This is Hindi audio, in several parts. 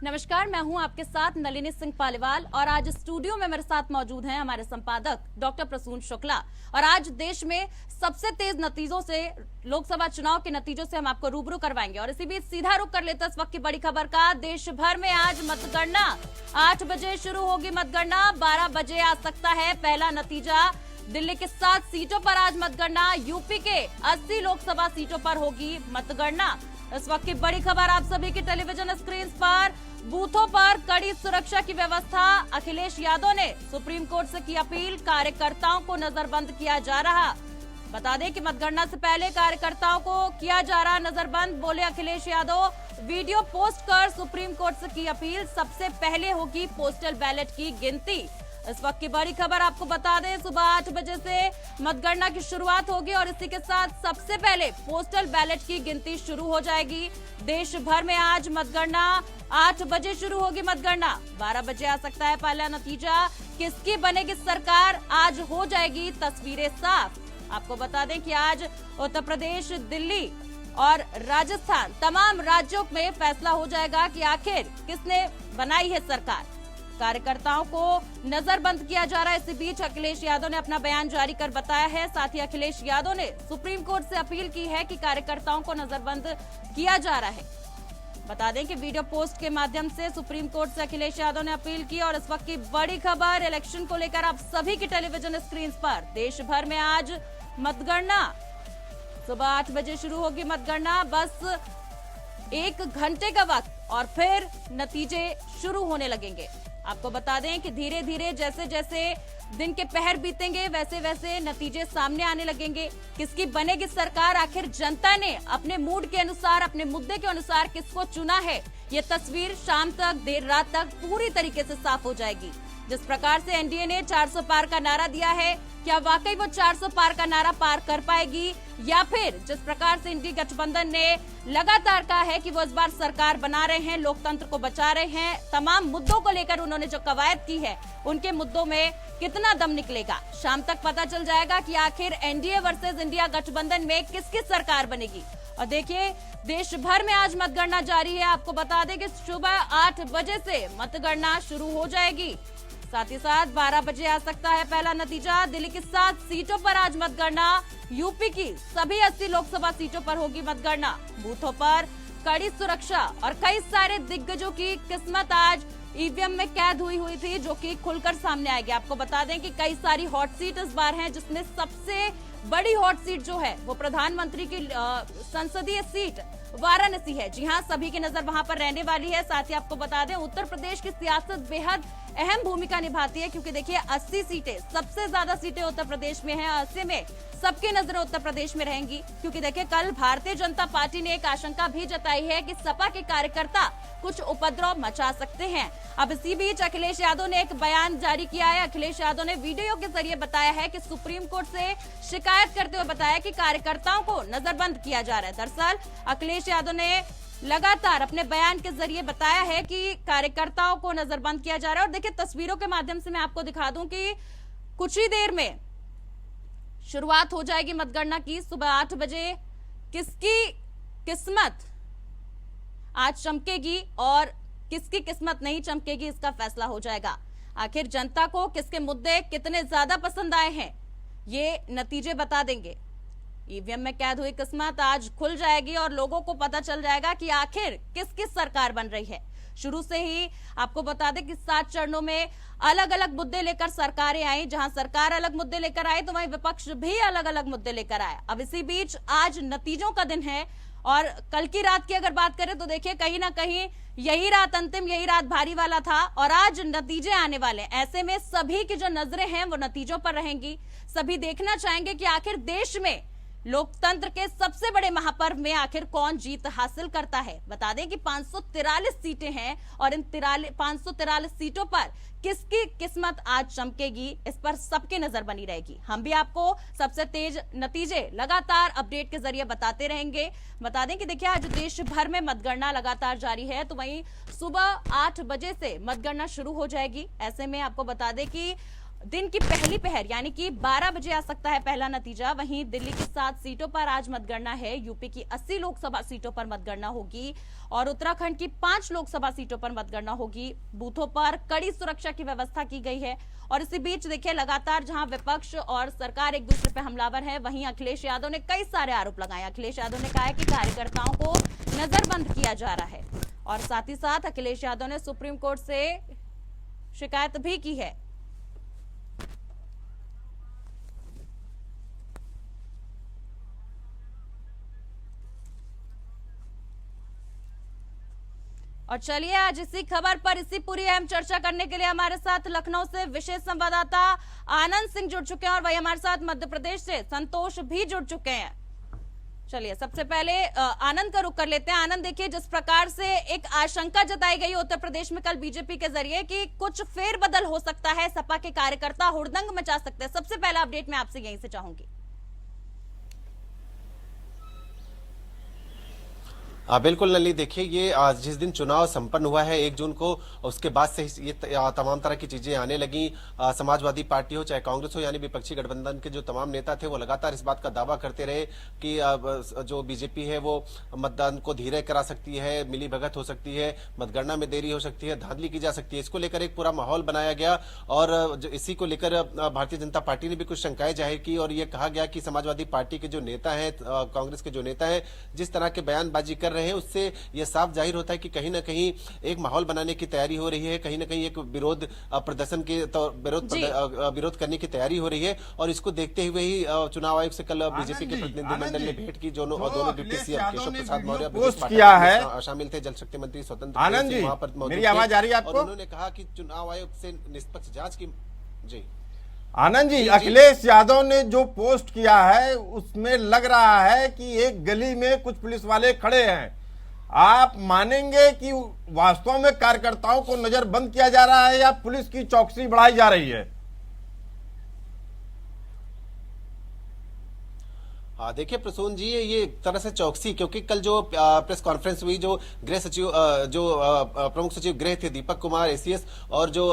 नमस्कार, मैं हूं आपके साथ नलिनी सिंह पालीवाल और आज स्टूडियो में मेरे साथ मौजूद हैं हमारे संपादक डॉक्टर प्रसून शुक्ला। और आज देश में सबसे तेज नतीजों से लोकसभा चुनाव के नतीजों से हम आपको रूबरू करवाएंगे। और इसी बीच सीधा रुख कर लेते इस वक्त की बड़ी खबर का। देश भर में आज मतगणना 8 बजे शुरू होगी। मतगणना 12 बजे आ सकता है पहला नतीजा। दिल्ली के 7 सीटों पर आज मतगणना, यूपी के 80 लोकसभा सीटों पर होगी मतगणना। इस वक्त की बड़ी खबर आप सभी की टेलीविजन स्क्रीन पर। बूथों पर कड़ी सुरक्षा की व्यवस्था। अखिलेश यादव ने सुप्रीम कोर्ट से की अपील, कार्यकर्ताओं को नजरबंद किया जा रहा। बता दें कि मतगणना से पहले कार्यकर्ताओं को किया जा रहा नजरबंद, बोले अखिलेश यादव। वीडियो पोस्ट कर सुप्रीम कोर्ट से की अपील, सबसे पहले होगी पोस्टल बैलेट की गिनती। इस वक्त की बड़ी खबर आपको बता दें, सुबह 8 बजे से मतगणना की शुरुआत होगी और इसी के साथ सबसे पहले पोस्टल बैलेट की गिनती शुरू हो जाएगी। देश भर में आज मतगणना 8 बजे शुरू होगी। मतगणना 12 बजे आ सकता है पहला नतीजा। किसकी बनेगी सरकार, आज हो जाएगी तस्वीरें साफ। आपको बता दें कि आज उत्तर प्रदेश, दिल्ली और राजस्थान, तमाम राज्यों में फैसला हो जाएगा कि आखिर किसने बनाई है सरकार। कार्यकर्ताओं को नजरबंद किया जा रहा है। इसी बीच अखिलेश यादव ने अपना बयान जारी कर बताया है। साथ ही अखिलेश यादव ने सुप्रीम कोर्ट से अपील की है कि कार्यकर्ताओं को नजरबंद किया जा रहा है। बता दें कि वीडियो पोस्ट के माध्यम से सुप्रीम कोर्ट से अखिलेश यादव ने अपील की। और इस वक्त की बड़ी खबर इलेक्शन को लेकर आप सभी की टेलीविजन स्क्रीन पर। देश भर में आज मतगणना सुबह 8 बजे शुरू होगी। मतगणना बस 1 घंटे का वक्त और फिर नतीजे शुरू होने लगेंगे। आपको बता दें कि धीरे धीरे जैसे जैसे दिन के पहर बीतेंगे वैसे वैसे नतीजे सामने आने लगेंगे। किसकी बनेगी सरकार, आखिर जनता ने अपने मूड के अनुसार, अपने मुद्दे के अनुसार किसको चुना है, ये तस्वीर शाम तक, देर रात तक पूरी तरीके से साफ हो जाएगी। जिस प्रकार से एनडीए ने 400 पार का नारा दिया है, क्या वाकई वो 400 पार का नारा पार कर पाएगी, या फिर जिस प्रकार से इंडी गठबंधन ने लगातार कहा है कि वो इस बार सरकार बना रहे हैं, लोकतंत्र को बचा रहे हैं, तमाम मुद्दों को लेकर उन्होंने जो कवायद की है, उनके मुद्दों में कितना दम निकलेगा। शाम तक पता चल जाएगा कि आखिर एनडीए वर्सेस इंडिया गठबंधन में किसकी सरकार बनेगी। और देखिए, देश भर में आज मतगणना जारी है। आपको बता दें कि सुबह 8 बजे से मतगणना शुरू हो जाएगी। साथ ही साथ 12 बजे आ सकता है पहला नतीजा। दिल्ली की 7 सीटों पर आज मतगणना, यूपी की सभी 80 लोकसभा सीटों पर होगी मतगणना। बूथों पर कड़ी सुरक्षा और कई सारे दिग्गजों की किस्मत आज ईवीएम में कैद हुई थी, जो कि खुलकर सामने आएगी। आपको बता दें कि कई सारी हॉट सीट इस बार हैं, जिसमें सबसे बड़ी हॉट सीट जो है वो प्रधानमंत्री की संसदीय सीट वाराणसी है। जी हाँ, सभी की नजर वहां पर रहने वाली है। साथ ही आपको बता दें, उत्तर प्रदेश की सियासत बेहद अहम भूमिका निभाती है, क्योंकि देखिए 80 सीटें, सबसे ज्यादा सीटें उत्तर प्रदेश में हैं। ऐसे में सबकी नजरें उत्तर प्रदेश में रहेंगी, क्योंकि देखिए कल भारतीय जनता पार्टी ने एक आशंका भी जताई है कि सपा के कार्यकर्ता कुछ उपद्रव मचा सकते हैं। अब इसी बीच अखिलेश यादव ने एक बयान जारी किया है। अखिलेश यादव ने वीडियो के जरिए बताया है कि सुप्रीम कोर्ट से शिकायत करते हुए बताया कि कार्यकर्ताओं को नजरबंद किया जा रहा है। दरअसल अखिलेश यादव ने लगातार अपने बयान के जरिए बताया है कि कार्यकर्ताओं को नजरबंद किया जा रहा है। और देखिए, तस्वीरों के माध्यम से मैं आपको दिखा दूं कि कुछ ही देर में शुरुआत हो जाएगी मतगणना की। सुबह 8 बजे किसकी किस्मत आज चमकेगी और किसकी किस्मत नहीं चमकेगी, इसका फैसला हो जाएगा। आखिर जनता को किसके मुद्दे कितने ज्यादा पसंद आए हैं, ये नतीजे बता देंगे। ईवीएम में कैद हुई किस्मत आज खुल जाएगी और लोगों को पता चल जाएगा कि आखिर किस सरकार बन रही है। शुरू से ही आपको बता दें कि 7 चरणों में अलग अलग मुद्दे लेकर सरकारें आई। जहां सरकार अलग मुद्दे लेकर आई, तो वहीं विपक्ष भी अलग अलग मुद्दे लेकर आया। अब इसी बीच आज नतीजों का दिन है। और कल की रात की अगर बात करें तो देखिए, कहीं ना कहीं यही रात अंतिम, यही रात भारी वाला था और आज नतीजे आने वाले। ऐसे में सभी की जो नजरें हैं वो नतीजों पर रहेंगी। सभी देखना चाहेंगे कि आखिर देश में लोकतंत्र के सबसे बड़े महापर्व में आखिर कौन जीत हासिल करता है। बता दें कि 543 सीटें हैं और इन 543 सीटों पर किसकी किस्मत आज चमकेगी, इस पर सबकी नजर बनी रहेगी। हम भी आपको सबसे तेज नतीजे लगातार अपडेट के जरिए बताते रहेंगे। बता दें कि देखिए, आज देश भर में मतगणना लगातार जारी है, तो वहीं सुबह 8 बजे से मतगणना शुरू हो जाएगी। ऐसे में आपको बता दें कि दिन की पहली पहर यानी कि 12 बजे आ सकता है पहला नतीजा। वहीं दिल्ली की 7 सीटों पर आज मतगणना है, यूपी की 80 लोकसभा सीटों पर मतगणना होगी और उत्तराखंड की 5 लोकसभा सीटों पर मतगणना होगी। बूथों पर कड़ी सुरक्षा की व्यवस्था की गई है और इसी बीच देखिए लगातार जहां विपक्ष और सरकार एक दूसरे पर हमलावर है, वहीं अखिलेश यादव ने कई सारे आरोप लगाए। अखिलेश यादव ने कहा है कि कार्यकर्ताओं को नजरबंद किया जा रहा है और साथ ही साथ अखिलेश यादव ने सुप्रीम कोर्ट से शिकायत भी की है। और चलिए आज इसी खबर पर इसी पूरी अहम चर्चा करने के लिए हमारे साथ लखनऊ से विशेष संवाददाता आनंद सिंह जुड़ चुके हैं और वही हमारे साथ मध्य प्रदेश से संतोष भी जुड़ चुके हैं। चलिए सबसे पहले आनंद का रुख कर लेते हैं। आनंद, देखिए जिस प्रकार से एक आशंका जताई गई उत्तर प्रदेश में कल बीजेपी के जरिए कि कुछ फेरबदल हो सकता है, सपा के कार्यकर्ता हुड़दंग मचा सकते हैं, सबसे पहला अपडेट मैं आपसे यहीं से चाहूंगी। बिल्कुल नली, देखिए ये आज जिस दिन चुनाव संपन्न हुआ है 1 जून को, उसके बाद से ये तमाम तरह की चीजें आने लगी। समाजवादी पार्टी हो चाहे कांग्रेस हो, यानी विपक्षी गठबंधन के जो तमाम नेता थे वो लगातार इस बात का दावा करते रहे कि जो बीजेपी है वो मतदान को धीरे करा सकती है, मिली भगत हो सकती है, मतगणना में देरी हो सकती है, धांधली की जा सकती है। इसको लेकर एक पूरा माहौल बनाया गया और इसी को लेकर भारतीय जनता पार्टी ने भी कुछ शंकाएं जाहिर की और ये कहा गया कि समाजवादी पार्टी के जो नेता है, कांग्रेस के जो नेता है, जिस तरह के बयानबाजी कर रहे हैं उससे यह साफ जाहिर होता है कि कहीं ना कहीं एक माहौल बनाने की तैयारी हो रही है, कहीं ना कहीं एक विरोध प्रदर्शन के विरोध करने की तैयारी हो रही है। और इसको देखते हुए ही चुनाव आयोग से कल बीजेपी के प्रतिनिधिमंडल ने भेंट की, दोनों deputy CM Keshav Prasad Maurya post किया है, शामिल थे जल शक्ति मंत्री स्वतंत्र आनंद जी वहां पर मौजूद थे। आवाज आ रही है आपको? उन्होंने कहा कि चुनाव आयोग से निष्पक्ष जांच की। जी आनंद जी, अखिलेश यादव ने जो पोस्ट किया है उसमें लग रहा है कि एक गली में कुछ पुलिस वाले खड़े हैं। आप मानेंगे कि वास्तव में कार्यकर्ताओं को नजरबंद किया जा रहा है या पुलिस की चौकसी बढ़ाई जा रही है? देखिए प्रसून जी, ये एक तरह से चौकसी, क्योंकि कल जो प्रेस कॉन्फ्रेंस हुई, जो गृह सचिव प्रमुख सचिव गृह थे दीपक कुमार एसीएस और जो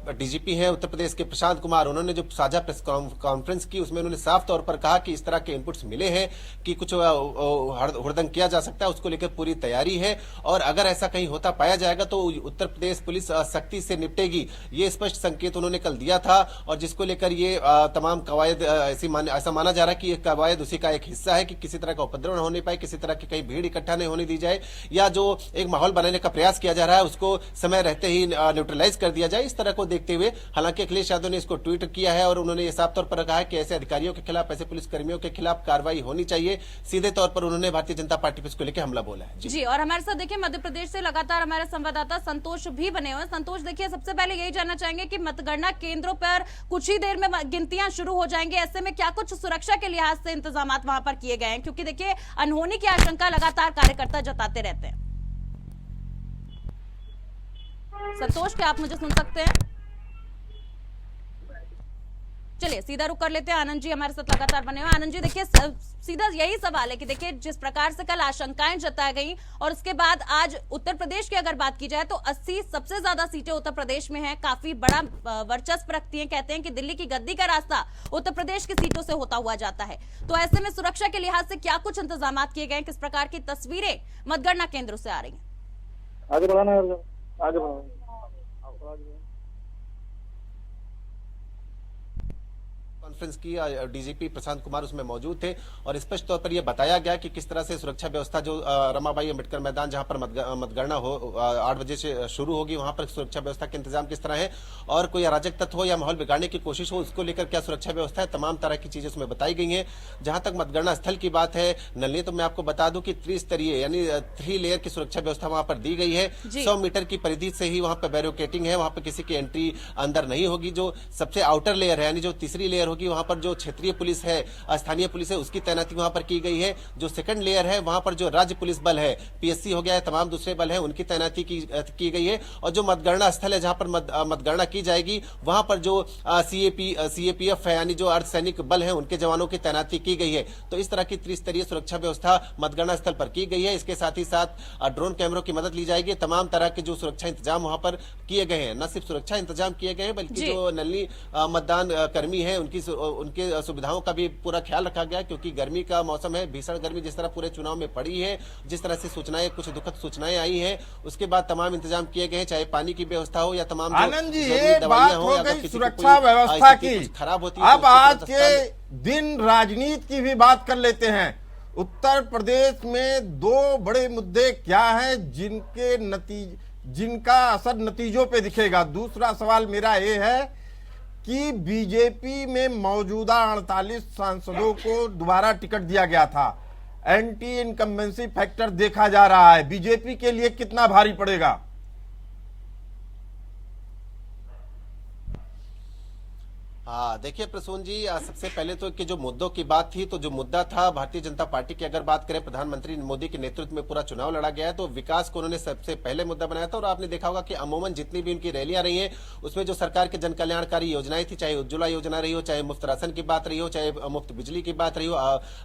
डीजीपी हैं उत्तर प्रदेश के प्रशांत कुमार, उन्होंने जो साझा प्रेस कॉन्फ्रेंस की उसमें उन्होंने साफ तौर पर कहा कि इस तरह के इनपुट्स मिले हैं कि कुछ हुड़दंग किया जा सकता है, उसको लेकर पूरी तैयारी है और अगर ऐसा कहीं होता पाया जाएगा तो उत्तर प्रदेश पुलिस सख्ती से निपटेगी। ये स्पष्ट संकेत उन्होंने कल दिया था और जिसको लेकर ये तमाम कवायद ऐसा माना जा रहा है कि ये कवायद उसी का एक हिस्सा है कि किसी तरह का उपद्रव न होने पाए, किसी तरह की कहीं भीड़ इकट्ठा नहीं होने दी जाए या जो एक माहौल बनाने का प्रयास किया जा रहा है उसको समय रहते ही न्यूट्रलाइज कर दिया जाए। इस तरह को देखते हुए हालांकि अखिलेश यादव ने इसको ट्वीट किया है और उन्होंने ये साफ तौर पर कहा है कि ऐसे अधिकारियों के खिलाफ, ऐसे पुलिसकर्मियों के खिलाफ कार्रवाई होनी चाहिए। सीधे तौर पर उन्होंने भारतीय जनता पार्टी पर इसको लेकर हमला बोला है। जी, और हमारे साथ देखिए मध्य प्रदेश से लगातार हमारे संवाददाता संतोष भी बने हुए हैं। संतोष, देखिए सबसे पहले यही जानना चाहेंगे कि मतगणना केंद्रों पर कुछ ही देर में गिनतियां शुरू हो जाएंगी, ऐसे में क्या कुछ सुरक्षा के लिहाज से इंतजाम वहां पर किए गए हैं? क्योंकि देखिए अनहोनी की आशंका लगातार कार्यकर्ता जताते रहते हैं। संतोष, क्या आप मुझे सुन सकते हैं? चलिए सीधा रुक कर लेते हैं। आनंद जी हमारे साथ लगातार बने हुए। आनंद जी, देखिए सीधा यही सवाल है कि देखिए जिस प्रकार से कल आशंकाएं जताई गई और उसके बाद आज उत्तर प्रदेश की अगर बात की जाए तो 80 सबसे ज्यादा सीटें उत्तर प्रदेश में हैं, काफी बड़ा वर्चस्व रखती हैं। कहते हैं कि दिल्ली की गद्दी का रास्ता उत्तर प्रदेश की सीटों से होता हुआ जाता है। तो ऐसे में सुरक्षा के लिहाज से क्या कुछ इंतजाम किए गए? किस प्रकार की तस्वीरें मतगणना केंद्रों से आ रही है? आगे बढ़ाना, आगे बढ़ाना। कॉन्फ्रेंस की डीजीपी प्रशांत कुमार उसमें मौजूद थे और स्पष्ट तौर पर यह बताया गया कि किस तरह से सुरक्षा व्यवस्था जो रमाबाई अंबेडकर मैदान जहां पर मतगणना हो 8 बजे से शुरू होगी, वहां पर सुरक्षा व्यवस्था के इंतजाम किस तरह है और कोई अराजक तत्व हो या माहौल बिगाड़ने की कोशिश हो उसको लेकर क्या सुरक्षा व्यवस्था है, तमाम तरह की चीजें उसमें बताई गई है। जहां तक मतगणना स्थल की बात है नलनी, तो मैं आपको बता दूं कि त्रिस्तरीय यानी 3 लेयर की सुरक्षा व्यवस्था वहां पर दी गई है। 100 मीटर की परिधि से ही वहां पर बैरिकेडिंग है, वहां पर किसी की एंट्री अंदर नहीं होगी। जो सबसे आउटर लेयर है यानी जो तीसरी लेयर होगी होगी। वहां पर जो क्षेत्रीय पुलिस है, स्थानीय पुलिस है, उसकी तैनाती वहां पर की गई है। जो सेकंड लेयर है वहां पर जो राज्य पुलिस बल है, पीएससी हो गया है, तमाम दूसरे बल है, उनकी तैनाती की गई है। और जो मतगणना स्थल है जहां पर मतगणना की जाएगी वहां पर जो सीएपीएफ है यानी जो अर्धसैनिक बल है उनके जवानों की तैनाती की गई है। तो इस तरह की त्रिस्तरीय सुरक्षा व्यवस्था मतगणना स्थल पर की गई है। इसके साथ ही साथ ड्रोन कैमरों की मदद ली जाएगी। तमाम तरह के जो सुरक्षा इंतजाम वहां पर किए गए हैं, न सिर्फ सुरक्षा इंतजाम किए गए हैं बल्कि जो नल्ली मतदान कर्मी है उनके सुविधाओं का भी पूरा ख्याल रखा गया, क्योंकि गर्मी का मौसम है, भीषण गर्मी जिस तरह पूरे चुनाव में पड़ी है, जिस तरह से सूचनाएं, कुछ दुखद सूचनाएं आई हैं, उसके बाद तमाम इंतजाम किए गए हैं, चाहे पानी की व्यवस्था हो या तमाम आनंद जी, ये बात हो गई सुरक्षा व्यवस्था की। खराब होती है अब आज के दिन राजनीति की भी बात कर लेते हैं। उत्तर प्रदेश में दो बड़े मुद्दे क्या हैं जिनका असर नतीजों पे दिखेगा। दूसरा सवाल मेरा ये है कि बीजेपी में मौजूदा 48 सांसदों को दोबारा टिकट दिया गया था, एंटी इनकम्बेंसी फैक्टर देखा जा रहा है, बीजेपी के लिए कितना भारी पड़ेगा? हाँ, देखिए प्रसून जी, सबसे पहले तो कि जो मुद्दों की बात थी, तो जो मुद्दा था भारतीय जनता पार्टी की अगर बात करें, प्रधानमंत्री मोदी के नेतृत्व में पूरा चुनाव लड़ा गया है, तो विकास को उन्होंने सबसे पहले मुद्दा बनाया था। और आपने देखा होगा कि अमूमन जितनी भी उनकी रैलियां रही हैं उसमें जो सरकार के जन कल्याणकारी योजनाएं थी, चाहे उज्ज्वला योजना रही हो, चाहे मुफ्त राशन की बात रही हो, चाहे मुफ्त बिजली की बात रही हो,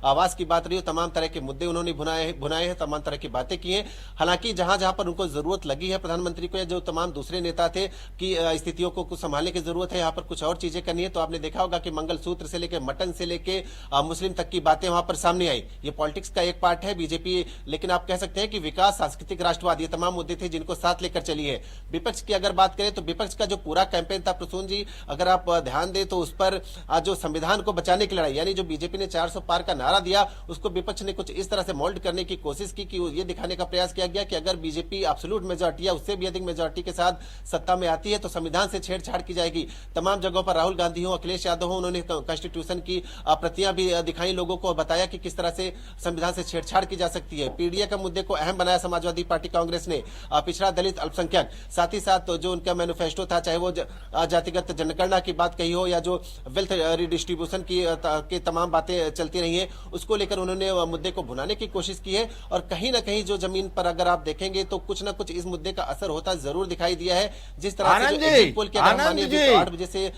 आवास की बात रही हो, तमाम तरह के मुद्दे उन्होंने भुनाए हैं, तमाम तरह की बातें की हैं। हालांकि जहां जहां पर उनको जरूरत लगी है प्रधानमंत्री को, या जो तमाम दूसरे नेता थे कि स्थितियों को कुछ संभालने की जरूरत है, यहाँ पर कुछ और चीजें करनी है, तो आपने देखा होगा कि मंगलसूत्र से लेके मटन से लेके मुस्लिम तक की बातें वहां पर सामने आई। ये पॉलिटिक्स का एक पार्ट है बीजेपी, लेकिन आप कह सकते हैं कि विकास, सांस्कृतिक राष्ट्रवाद, ये तमाम मुद्दे थे जिनको साथ लेकर चली है। विपक्ष की अगर बात करें तो विपक्ष का जो पूरा कैंपेन था प्रसून जी, अगर आप ध्यान दें तो उस पर जो संविधान को बचाने की लड़ाई, यानी जो बीजेपी ने 400 पार का नारा दिया, उसको विपक्ष ने कुछ इस तरह से मोल्ड करने की कोशिश की कि ये दिखाने का प्रयास किया गया कि अगर बीजेपी एब्सोल्यूट मेजॉरिटी या उससे भी अधिक मेजॉरिटी के साथ सत्ता में आती है तो संविधान से छेड़छाड़ की जाएगी। तमाम जगहों पर राहुल गांधी हो, अखिलेश यादव हो, उन्होंने कॉन्स्टिट्यूशन की प्रतियां भी दिखाई लोगों को, बताया कि किस तरह से संविधान से छेड़छाड़ की जा सकती है। पीडीए का मुद्दे को अहम बनाया समाजवादी पार्टी कांग्रेस ने, पिछड़ा, दलित, अल्पसंख्यक, साथ ही साथ जो उनका मैनिफेस्टो था, चाहे वो जातिगत जनगणना की बात कही हो या जो वेल्थ रिडिस्ट्रीब्यूशन की तमाम बातें चलती रही है, उसको लेकर उन्होंने मुद्दे को भुनाने की कोशिश की है। और कहीं ना कहीं जो जमीन पर अगर आप देखेंगे तो कुछ ना कुछ इस मुद्दे का असर होता जरूर दिखाई दिया है। जिस तरह से एग्जिट पोल के 8 बजे से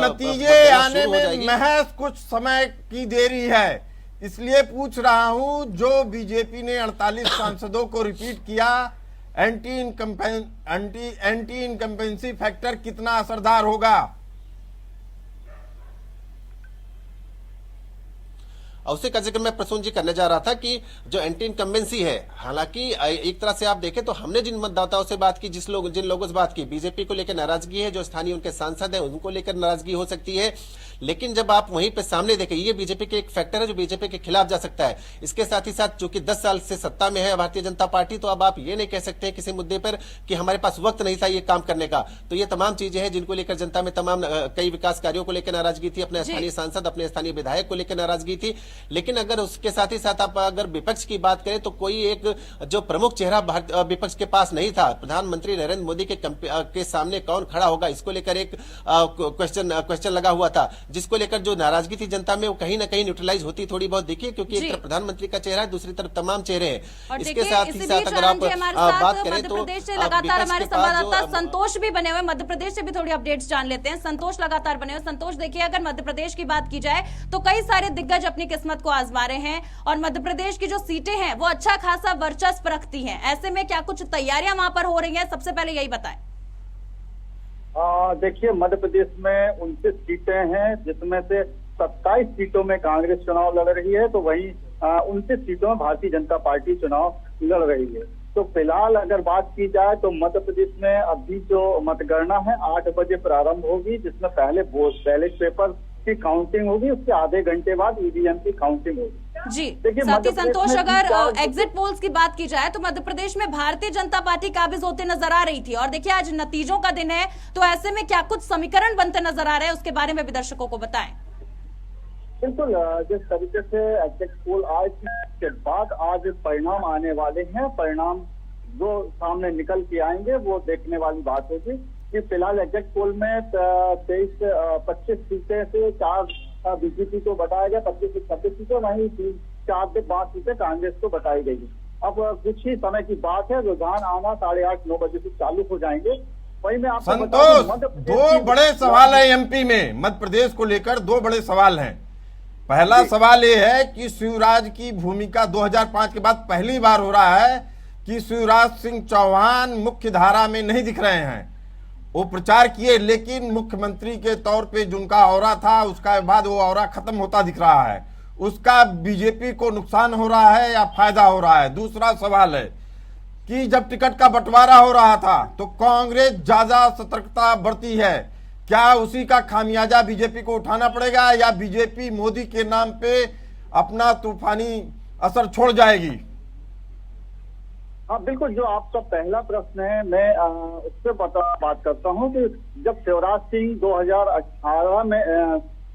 नतीजे आने में महज कुछ समय की देरी है, इसलिए पूछ रहा हूं, जो बीजेपी ने 48 सांसदों को रिपीट किया, एंटी इनकम्बेंसी फैक्टर कितना असरदार होगा? उसी का जिक्र मैं प्रसून जी करने जा रहा था कि जो एंटी इनकम्बेंसी है, हालांकि एक तरह से आप देखें तो हमने जिन मतदाताओं से बात की, जिन लोगों से बात की, बीजेपी को लेकर नाराजगी है, जो स्थानीय उनके सांसद हैं उनको लेकर नाराजगी हो सकती है। लेकिन जब आप वहीं पे सामने देखें, ये बीजेपी के एक फैक्टर है जो बीजेपी के खिलाफ जा सकता है। इसके साथ ही साथ चूंकि 10 साल से सत्ता में है भारतीय जनता पार्टी, तो अब आप ये नहीं कह सकते किसी मुद्दे पर कि हमारे पास वक्त नहीं था ये काम करने का। तो ये तमाम चीजें हैं जिनको लेकर जनता में तमाम कई विकास कार्यों को लेकर नाराजगी थी, अपने स्थानीय सांसद, अपने स्थानीय विधायक को लेकर नाराजगी थी। लेकिन अगर उसके साथ ही साथ आप अगर विपक्ष की बात करें तो कोई एक जो प्रमुख चेहरा विपक्ष के पास नहीं था। प्रधानमंत्री नरेंद्र मोदी के सामने कौन खड़ा होगा, इसको लेकर एक क्वेश्चन लगा हुआ था, जिसको लेकर जो नाराजगी थी जनता में वो कहीं ना कहीं न्यूट्रलाइज होती थोड़ी बहुत दिखी, क्योंकि एक तरफ प्रधानमंत्री का चेहरा है, दूसरी तरफ तमाम चेहरे हैं। इसके साथ ही साथ अगर आप बात करें तो मध्य प्रदेश से लगातार हमारे संवाददाता संतोष भी बने हुए, मध्य प्रदेश से भी थोड़ी अपडेट्स जान लेते हैं। संतोष लगातार बने हुए। संतोष, देखिए, अगर मध्य प्रदेश की बात की जाए तो कई सारे दिग्गज अपनी किस्मत को आजमा रहे हैं और मध्य प्रदेश की जो सीटें हैं वो अच्छा खासा वर्चस्व रखती हैं। ऐसे में क्या कुछ तैयारियां वहां पर हो रही हैं? सबसे पहले यही बताएं। देखिए, मध्य प्रदेश में 29 सीटें हैं, जिसमें से 27 सीटों में कांग्रेस चुनाव लड़ रही है, तो वहीं 29 सीटों में भारतीय जनता पार्टी चुनाव लड़ रही है। तो फिलहाल अगर बात की जाए तो मध्य प्रदेश में अभी जो मतगणना है 8 बजे प्रारंभ होगी, जिसमें पहले बैलेट पेपर की काउंटिंग होगी, उसके आधे घंटे बाद ईवीएम की काउंटिंग होगी। जी, साथ ही संतोष, अगर एग्जिट पोल्स की बात की जाए तो मध्य प्रदेश में भारतीय जनता पार्टी काबिज होते नजर आ रही थी, और देखिए आज नतीजों का दिन है, तो ऐसे में क्या कुछ समीकरण बनते नजर आ रहे हैं, उसके बारे में भी दर्शकों को बताएं। बिल्कुल, जिस तरीके से एग्जिट पोल आए के बाद आज परिणाम आने वाले हैं, परिणाम जो सामने निकल के आएंगे वो देखने वाली बात होगी। कि फिलहाल एग्जिट पोल में 25 सीटें से 4 बीजेपी को बताया गया, 25 से 26 सीटें, वहीं 4 से 5 सीटें कांग्रेस को बताई गई। अब कुछ ही समय की बात है, रुझान आना 8:30-9 बजे से चालू हो जाएंगे। वही मैं आपको संतोष, दो बड़े सवाल है एमपी में, मध्य प्रदेश को लेकर 2 बड़े सवाल हैं। पहला सवाल ये है कि शिवराज की भूमिका 2005 के बाद पहली बार हो रहा है कि शिवराज सिंह चौहान मुख्य धारा में नहीं दिख रहे हैं। वो प्रचार किए, लेकिन मुख्यमंत्री के तौर पे जिनका औरा था उसका बाद वो औरा खत्म होता दिख रहा है। उसका बीजेपी को नुकसान हो रहा है या फायदा हो रहा है? दूसरा सवाल है कि जब टिकट का बंटवारा हो रहा था तो कांग्रेस ज्यादा सतर्कता बरती है, क्या उसी का खामियाजा बीजेपी को उठाना पड़ेगा या बीजेपी मोदी के नाम पे अपना तूफानी असर छोड़ जाएगी? हाँ बिल्कुल, जो आपका पहला प्रश्न है मैं उससे बात करता हूँ कि जब शिवराज सिंह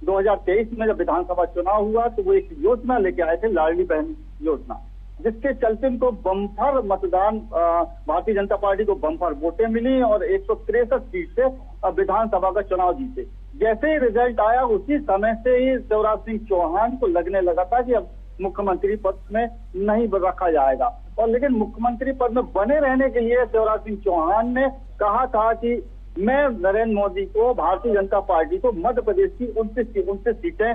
2023 में जब विधानसभा चुनाव हुआ तो वो एक योजना लेके आए थे, लाडली बहन योजना, जिसके चलते उनको बम्पर मतदान, भारतीय जनता पार्टी को बम्पर वोटें मिली और 163 सीट से विधानसभा का चुनाव जीते। जैसे ही रिजल्ट आया उसी समय से ही शिवराज सिंह चौहान को लगने लगा था कि अब मुख्यमंत्री पद में नहीं रखा जाएगा, और लेकिन मुख्यमंत्री पद में बने रहने के लिए शिवराज सिंह चौहान ने कहा था कि मैं नरेंद्र मोदी को, भारतीय जनता पार्टी को मध्य प्रदेश की 29 सीटें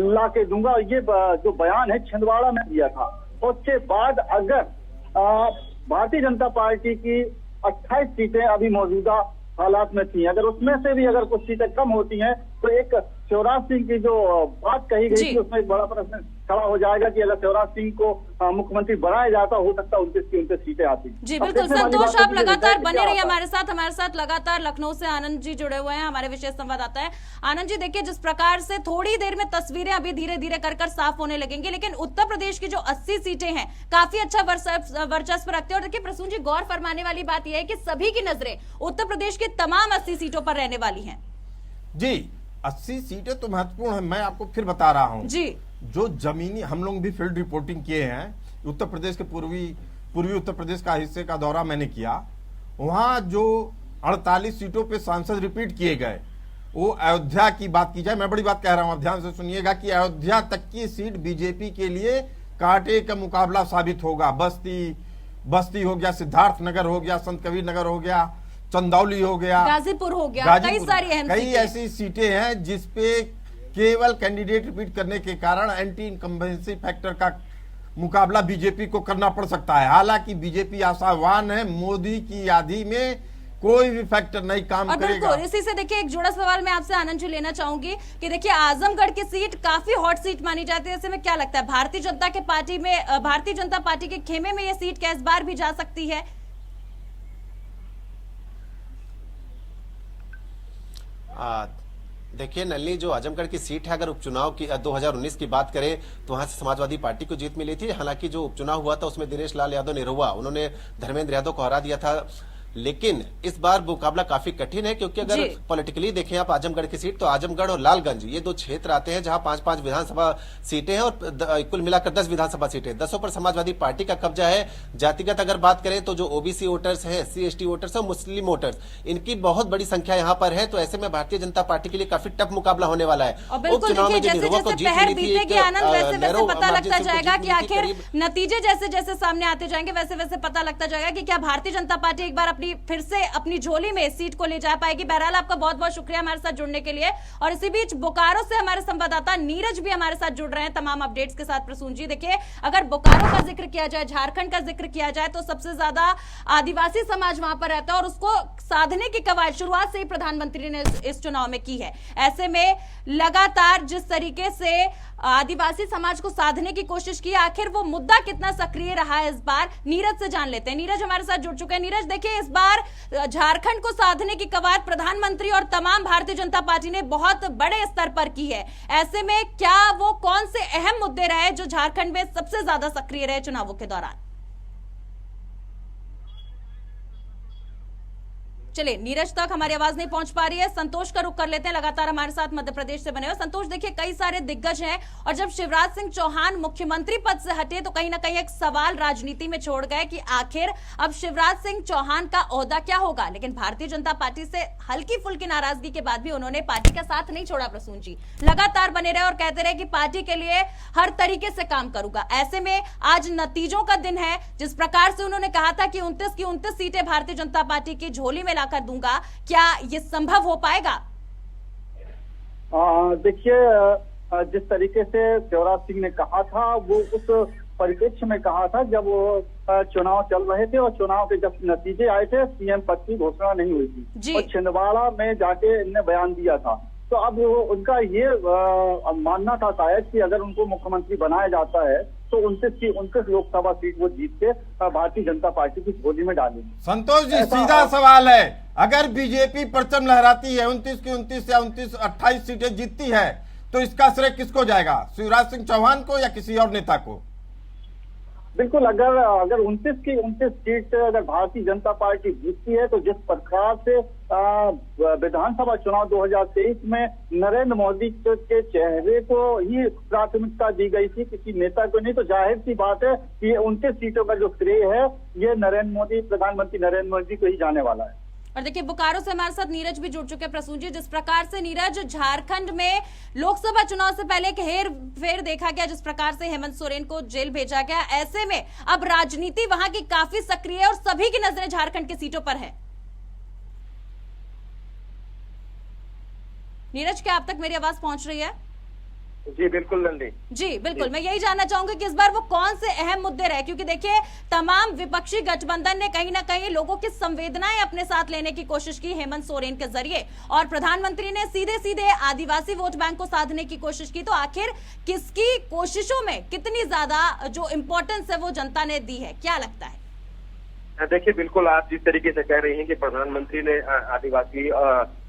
ला के दूंगा, और ये जो बयान है छिंदवाड़ा में दिया था। उसके बाद अगर भारतीय जनता पार्टी की 28 सीटें अभी मौजूदा हालात में थी, अगर उसमें से भी अगर कुछ सीटें कम होती हैं तो एक शिवराज सिंह की जो बात कही गई थी उसमें एक बड़ा प्रश्न खड़ा हो जाएगा कि अगर शिवराज सिंह को मुख्यमंत्री बनाया जाता हो सकता है 29 सीटें आती। जी बिल्कुल संतोष, आप लगातार बने रहिए हमारे साथ लगातार लखनऊ से आनंद जी जुड़े हुए हैं, हमारे विशेष संवाददाता है। आनंद जी, देखिए जिस प्रकार से थोड़ी देर में तस्वीरें अभी धीरे धीरे कर साफ होने लगेंगी, लेकिन उत्तर प्रदेश की जो 80 सीटें हैं काफी अच्छा वर्चस्व रखते हैं। और देखिए प्रसून जी, गौर फरमाने वाली बात यह है कि सभी की नजरें उत्तर प्रदेश की तमाम 80 सीटों पर रहने वाली है। जी 80 सीटें तो महत्वपूर्ण है, मैं आपको फिर बता रहा हूं जी। जो जमीनी, हम लोग भी फील्ड रिपोर्टिंग किए हैं, उत्तर प्रदेश के पूर्वी उत्तर प्रदेश का हिस्से का दौरा मैंने किया, वहां जो 48 सीटों पे सांसद रिपीट किए गए, वो अयोध्या की बात की जाए, मैं बड़ी बात कह रहा हूं, आप ध्यान से सुनिएगा कि अयोध्या तक की सीट बीजेपी के लिए कांटे का मुकाबला साबित होगा। बस्ती हो गया, सिद्धार्थनगर हो गया, संत कबीर नगर हो गया, चंदौली हो गया, गाजीपुर हो गया, कई ऐसी सीटें हैं जिसपे केवल कैंडिडेट रिपीट करने के कारण एंटी इनकम्बेंसी फैक्टर का मुकाबला बीजेपी को करना पड़ सकता है। हालांकि बीजेपी आशावान है, मोदी की यादी में कोई भी फैक्टर नहीं काम करेगा। इसी से देखिए एक जुड़ा सवाल मैं आपसे आनंद जी लेना चाहूंगी कि देखिए आजमगढ़ की सीट काफी हॉट सीट मानी जाती है, ऐसे में क्या लगता है भारतीय जनता पार्टी के खेमे में ये सीट क्या इस बार भी जा सकती है? देखिए नलिनी, जो आजमगढ़ की सीट है, अगर उपचुनाव की 2019 की बात करें तो वहां से समाजवादी पार्टी को जीत मिली थी। हालांकि जो उपचुनाव हुआ था उसमें दिनेश लाल यादव निरहुआ, उन्होंने धर्मेंद्र यादव को हरा दिया था। लेकिन इस बार मुकाबला काफी कठिन है, क्योंकि अगर पॉलिटिकली देखें आप आजमगढ़ की सीट, तो आजमगढ़ और लालगंज ये 2 क्षेत्र आते हैं जहां 5-5 विधानसभा सीटें हैं और कुल मिलाकर 10 विधानसभा सीटें, 10 पर समाजवादी पार्टी का कब्जा है। जातिगत अगर बात करें तो जो ओबीसी वोटर्स हैं, SC/ST वोटर्स और मुस्लिम वोटर्स, इनकी बहुत बड़ी संख्या यहाँ पर है। तो ऐसे में भारतीय जनता पार्टी के लिए काफी टफ मुकाबला होने वाला है। उपचुनाव में जैसे पहर बीतेगी आनंद, वैसे वैसे पता लगता जाएगा कि आखिर नतीजे जैसे जैसे सामने आते जाएंगे वैसे वैसे पता लगता जाएगा कि क्या भारतीय जनता पार्टी एक बार फिर से अपनी झोली में सीट को ले जा पाएगी। बहरहाल आपका बहुत बहुत शुक्रिया हमारे साथ जुड़ने के लिए। और इसी बीच बोकारो से हमारे संवाददाता नीरज भी हमारे साथ जुड़ रहे हैं तमाम अपडेट्स के साथ। प्रसून जी, देखिए अगर बोकारो का जिक्र किया जाए, झारखंड का जिक्र किया जाए, तो सबसे ज्यादा आदिवासी समाज वहां पर रहता है और उसको साधने की कवायद शुरुआत से ही प्रधानमंत्री ने इस चुनाव में की है। ऐसे में लगातार जिस तरीके से आदिवासी समाज को साधने की कोशिश की, आखिर वो मुद्दा कितना सक्रिय रहा है इस बार, नीरज से जान लेते हैं। नीरज हमारे साथ जुड़ चुके हैं। नीरज, देखिए इस बार झारखंड को साधने की कवायद प्रधानमंत्री और तमाम भारतीय जनता पार्टी ने बहुत बड़े स्तर पर की है। ऐसे में क्या वो कौन से अहम मुद्दे रहे जो झारखंड में सबसे ज्यादा सक्रिय रहे चुनावों के दौरान? चलिए, नीरज तक हमारी आवाज नहीं पहुंच पा रही है। संतोष का रुख कर लेते हैं, लगातार हमारे साथ मध्य प्रदेश से बने हुए। संतोष, देखिए कई सारे दिग्गज हैं और जब शिवराज सिंह चौहान मुख्यमंत्री पद से हटे तो कहीं ना कहीं एक सवाल राजनीति में छोड़ गए कि आखिर अब शिवराज सिंह चौहान का ओहदा क्या होगा। लेकिन भारतीय जनता पार्टी से हल्की फुल्की नाराजगी के बाद भी उन्होंने पार्टी का साथ नहीं छोड़ा। प्रसून जी लगातार बने रहे और कहते रहे कि पार्टी के लिए हर तरीके से काम करूंगा। ऐसे में आज नतीजों का दिन है। जिस प्रकार से उन्होंने कहा था कि 29 की 29 सीटें भारतीय जनता पार्टी की झोली में लाकर दूंगा, क्या ये संभव हो पाएगा? देखिए, जिस तरीके से शिवराज सिंह ने कहा था वो उस परिप्रेक्ष्य में कहा था जब वो चुनाव चल रहे थे और चुनाव के जब नतीजे आए थे सीएम पद की घोषणा नहीं हुई थी और छिंदवाड़ा में जाके इनने बयान दिया था। तो अब वो उनका ये मानना था शायद कि अगर उनको मुख्यमंत्री बनाया जाता है तो 29 लोकसभा सीट वो जीत के भारतीय जनता पार्टी की झोली में डालेंगे। संतोष जी, सीधा सवाल है, अगर बीजेपी परचम लहराती है 29 की 29 या 28 सीटें जीतती है तो इसका श्रेय किसको जाएगा? शिवराज सिंह चौहान को या किसी और नेता को? बिल्कुल, अगर 29 की 29 सीट अगर भारतीय जनता पार्टी जीतती है तो जिस प्रकार से विधानसभा चुनाव 2023 में नरेंद्र मोदी के चेहरे को ही प्राथमिकता दी गई थी, किसी नेता को नहीं, तो जाहिर सी बात है कि ये 29 सीटों का जो श्रेय है ये प्रधानमंत्री नरेंद्र मोदी को ही जाने वाला है। और देखिए, बोकारो से हमारे साथ नीरज भी जुड़ चुके हैं। प्रसून जी, जिस प्रकार से नीरज झारखंड में लोकसभा चुनाव से पहले एक हेर फेर देखा गया, जिस प्रकार से हेमंत सोरेन को जेल भेजा गया, ऐसे में अब राजनीति वहां की काफी सक्रिय है और सभी की नजरें झारखंड की सीटों पर है। नीरज, क्या आप तक मेरी आवाज पहुंच रही है? जी बिल्कुल नंदी जी बिल्कुल, मैं यही जानना चाहूंगी कि इस बार वो कौन से अहम मुद्दे रहे, क्योंकि देखिए तमाम विपक्षी गठबंधन ने कहीं ना कहीं लोगों की संवेदनाएं अपने साथ लेने की कोशिश की हेमंत सोरेन के जरिए और प्रधानमंत्री ने सीधे सीधे आदिवासी वोट बैंक को साधने की कोशिश की। तो आखिर किसकी कोशिशों में कितनी ज्यादा जो इम्पोर्टेंस है वो जनता ने दी है, क्या लगता है? देखिए, बिल्कुल आप जिस तरीके से कह रही हैं कि प्रधानमंत्री ने आदिवासी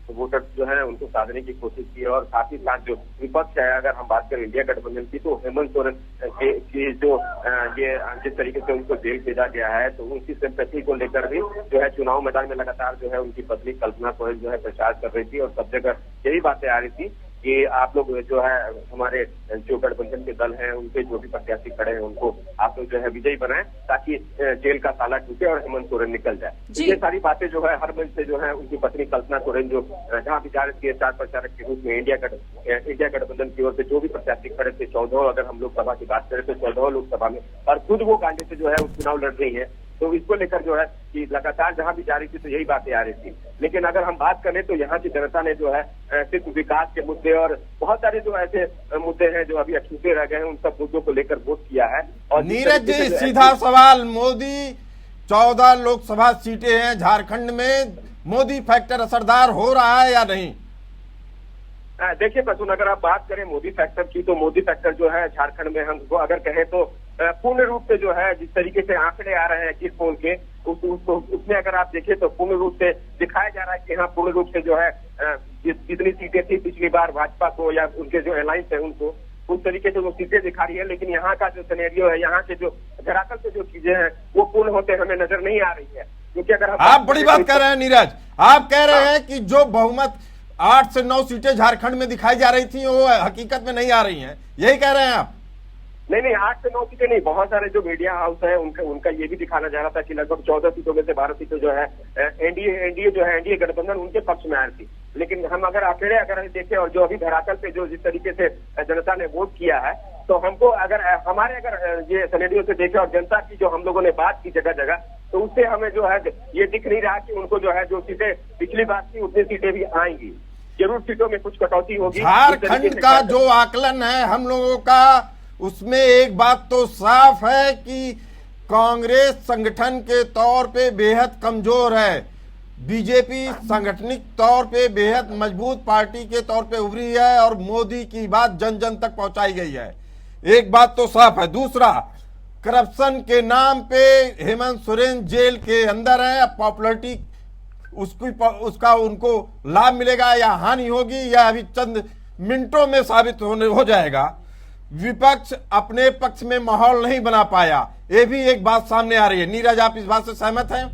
वोटर जो है उनको साधने की कोशिश की और साथ ही साथ जो विपक्ष है, अगर हम बात करें इंडिया गठबंधन की, तो हेमंत सोरेन की जो ये जिस तरीके से उनको जेल भेजा गया है तो उनकी सिंपैथी को लेकर भी जो है चुनाव मैदान में लगातार जो है उनकी पत्नी कल्पना सोरेन जो है प्रचार कर रही थी और सब जगह यही बातें आ रही थी कि आप लोग जो है हमारे जो गठबंधन के दल हैं उनके जो भी प्रत्याशी खड़े हैं उनको आप लोग जो है विजयी बनाएं ताकि जेल का ताला टूटे और हेमंत सोरेन निकल जाए। ये सारी बातें जो है हर मंच से जो है उनकी पत्नी कल्पना सोरेन जो जहाँ भी जा रही थी स्टार प्रचारक के रूप में इंडिया गठबंधन की ओर से जो भी प्रत्याशी खड़े थे 14, अगर हम लोकसभा की बात करें तो 14 लोकसभा में, और खुद वो कांटे से जो है चुनाव लड़ रही है। तो इसको लेकर जो है कि लगातार जहां भी जा रही थी तो यही बातें आ रही थी। लेकिन अगर हम बात करें तो यहाँ की जनता ने जो है सिर्फ विकास के मुद्दे और बहुत सारे जो ऐसे मुद्दे हैं जो अभी अछूते रह गए हैं उन सब मुद्दों को लेकर वोट किया है। और नीरज जी, सीधा सवाल, मोदी 14 लोकसभा सीटें हैं झारखंड में, मोदी फैक्टर असरदार हो रहा है या नहीं? देखिए प्रसून, अगर आप बात करें मोदी फैक्टर की तो मोदी फैक्टर जो है झारखंड में हमको अगर कहें तो पूर्ण रूप से जो है जिस तरीके से आंकड़े आ रहे हैं किस पोल के उसमें अगर आप देखें तो पूर्ण रूप से दिखाया जा रहा है कि हाँ पूर्ण रूप से जो है जितनी सीटें थी पिछली बार भाजपा को या उनके जो अलायंस है उनको उस तरीके से वो सीटें दिखा रही है। लेकिन यहाँ का जो सिनेरियो है, यहाँ के जो धरातल पे जो चीजें हैं वो पूर्ण होते हमें नजर नहीं आ रही है। क्योंकि अगर आप बड़ी बात कर रहे हैं नीरज, आप कह रहे हैं कि जो बहुमत 8 से 9 सीटें झारखंड में दिखाई जा रही थी वो हकीकत में नहीं आ रही हैं, यही कह रहे हैं आप? नहीं, 8 से 9 सीटें नहीं, बहुत सारे जो मीडिया हाउस है उनका ये भी दिखाना जा रहा था कि लगभग 14 सीटों में से 12 सीटें जो है एनडीए गठबंधन उनके पक्ष में आ रही थी। लेकिन हम अगर आंकड़े अगर देखें और जो अभी धरातल पे जो जिस तरीके से जनता ने वोट किया है तो हमको अगर ये सिनेरियो से देखें और जनता की जो हम लोगों ने बात की जगह जगह तो उससे हमें जो है ये दिख नहीं रहा कि उनको जो है जो सीटें पिछली बार थी उतनी सीटें भी आएंगी। जरूर सीटों में कुछ कटौती होगी। झारखंड का जो आकलन है हम लोगों का, उसमें एक बात तो साफ है कि कांग्रेस संगठन के तौर पे बेहद कमजोर है, बीजेपी सांगठनिक तौर पे बेहद मजबूत पार्टी के तौर पे उभरी है और मोदी की बात जन जन तक पहुंचाई गई है। एक बात तो साफ है। दूसरा, करप्शन के नाम पे हेमंत सोरेन जेल के अंदर है, अब पॉपुलरिटी उसका उनको लाभ मिलेगा या हानि होगी या अभी चंद मिनटों में साबित हो जाएगा। विपक्ष अपने पक्ष में माहौल नहीं बना पाया, ये भी एक बात सामने आ रही है। नीरज, आप इस बात से सहमत हैं?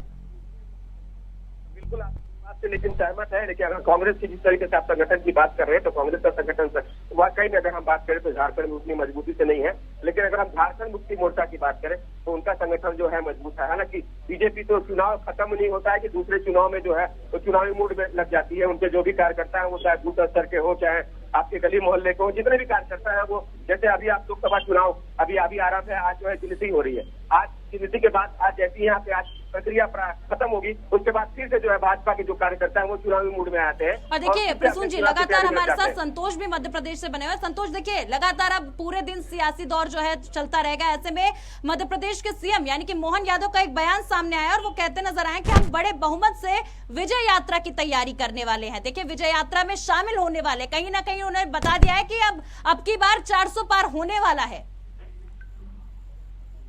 बिल्कुल, आप से लेकिन सहमत है, लेकिन अगर कांग्रेस की जिस तरीके से आप संगठन की बात कर रहे हैं तो कांग्रेस का संगठन वाकई में अगर हम बात करें तो झारखंड में उतनी मजबूती से नहीं है, लेकिन अगर हम झारखंड मुक्ति मोर्चा की बात करें तो उनका संगठन जो है मजबूत है। हालांकि बीजेपी तो चुनाव खत्म नहीं होता है कि दूसरे चुनाव में जो है वो चुनावी मूड में लग जाती है। उनके जो भी कार्यकर्ता है वो चाहे बूथ स्तर के हो, चाहे आपके गली मोहल्ले के हो, जितने भी कार्यकर्ता है वो, जैसे अभी आप लोकसभा चुनाव अभी आरंभ है, आज जो है गिनती हो रही है। आज गिनती के बाद आज जैसी यहाँ पे आज प्रक्रिया खत्म होगी, उसके बाद फिर से जो है भाजपा के जो कार्यकर्ता है वो चुनावी मूड में आते हैं। और देखिए प्रसून जी, लगातार हमारे साथ संतोष भी मध्य प्रदेश से बने हुए। संतोष, देखिए लगातार अब पूरे दिन सियासी दौर जो है चलता रहेगा। ऐसे में मध्य प्रदेश के सीएम यानी कि मोहन यादव का एक बयान सामने आया और वो कहते नजर आए कि हम बड़े बहुमत से विजय यात्रा की तैयारी करने वाले हैं। देखिए विजय यात्रा में शामिल होने वाले, कहीं ना कहीं उन्होंने बता दिया है कि अब की बार 400 पार होने वाला है।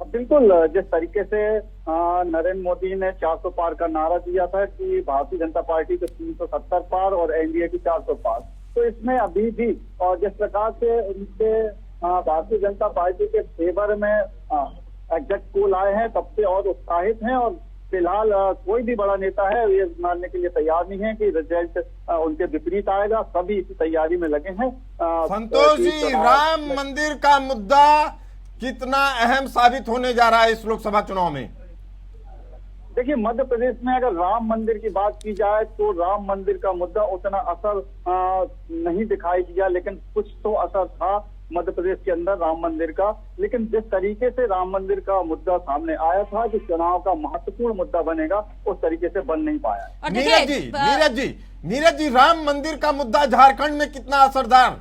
बिल्कुल, जिस तरीके से नरेंद्र मोदी ने 400 पार का नारा दिया था कि भारतीय जनता पार्टी को 370 पार और एनडीए की 400 पार, तो इसमें अभी भी और जिस प्रकार से उनके भारतीय जनता पार्टी के फेवर में एग्जिट पोल आए हैं तब से और उत्साहित हैं। और फिलहाल कोई भी बड़ा नेता है ये मानने के लिए तैयार नहीं है कि रिजल्ट उनके विपरीत आएगा। सभी इसी तैयारी में लगे हैं। संतोष जी, राम मंदिर का मुद्दा कितना अहम साबित होने जा रहा है इस लोकसभा चुनाव में? देखिए, मध्य प्रदेश में अगर राम मंदिर की बात की जाए तो राम मंदिर का मुद्दा उतना असर नहीं दिखाई दिया, लेकिन कुछ तो असर था मध्य प्रदेश के अंदर राम मंदिर का। लेकिन जिस तरीके से राम मंदिर का मुद्दा सामने आया था कि चुनाव का महत्वपूर्ण मुद्दा बनेगा, उस तरीके से बन नहीं पाया। नीरज जी, राम मंदिर का मुद्दा झारखंड में कितना असरदार?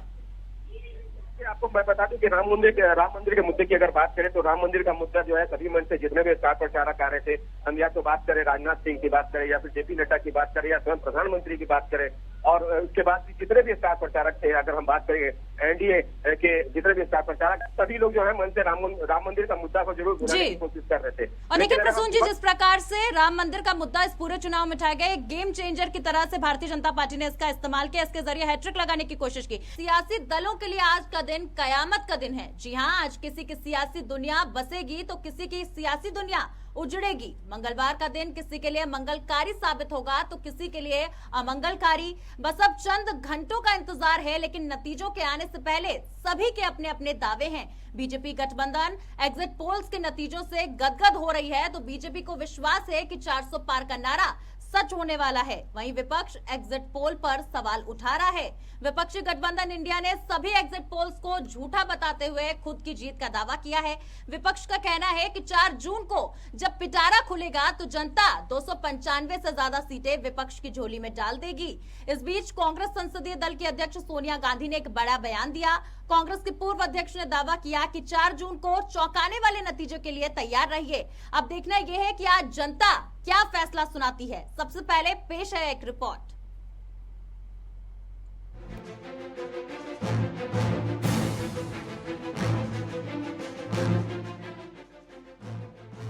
आपको मैं बता दूं कि राम मंदिर के मुद्दे की अगर बात करें तो राम मंदिर का मुद्दा जो है सभी मंच से जितने भी स्टार प्रचारक आ रहे थे, हम या तो बात करें राजनाथ सिंह की बात करें या फिर जेपी नड्डा की बात करें या स्वयं प्रधानमंत्री की बात करें, और उसके बाद भी जितने भी स्टार प्रचारक थे, अगर हम बात करें एनडीए के जितने भी स्टार प्रचारक, सभी लोग जो है मन से राम मंदिर का मुद्दा को जरूर उठाने की कोशिश कर रहे थे। और देखिए प्रसून जी, जिस प्रकार से राम मंदिर का मुद्दा इस पूरे चुनाव में उठाया गया, एक गेम चेंजर की तरह से भारतीय जनता पार्टी ने इसका इस्तेमाल किया, इसके जरिए हैट्रिक लगाने की कोशिश की। सियासी दलों के लिए आज का दिन कयामत का दिन है। जी हाँ, आज किसी की सियासी दुनिया बसेगी तो किसी की सियासी दुनिया उजड़ेगी। मंगलवार का दिन किसी के लिए मंगलकारी साबित होगा तो किसी के लिए अमंगलकारी। बस अब चंद घंटों का इंतजार है, लेकिन नतीजों के आने से पहले सभी के अपने अपने दावे हैं। बीजेपी गठबंधन एग्जिट पोल्स के नतीजों से गदगद हो रही है, तो बीजेपी को विश्वास है कि 400 पार का नारा सच होने वाला है। वहीं विपक्ष एग्जिट पोल पर सवाल उठा रहा है। विपक्षी गठबंधन इंडिया ने सभी एग्जिट पोल्स को झूठा बताते हुए खुद की जीत का दावा किया है। विपक्ष का कहना है कि 4 जून को जब पिटारा खुलेगा तो जनता 295 से ज्यादा सीटें विपक्ष की झोली में डाल देगी। इस बीच कांग्रेस संसदीय दल की अध्यक्ष सोनिया गांधी ने एक बड़ा बयान दिया। कांग्रेस के पूर्व अध्यक्ष ने दावा किया कि 4 जून को चौंकाने वाले नतीजे के लिए तैयार रहिए। अब देखना यह है कि आज जनता क्या फैसला सुनाती है। सबसे पहले पेश है एक रिपोर्ट।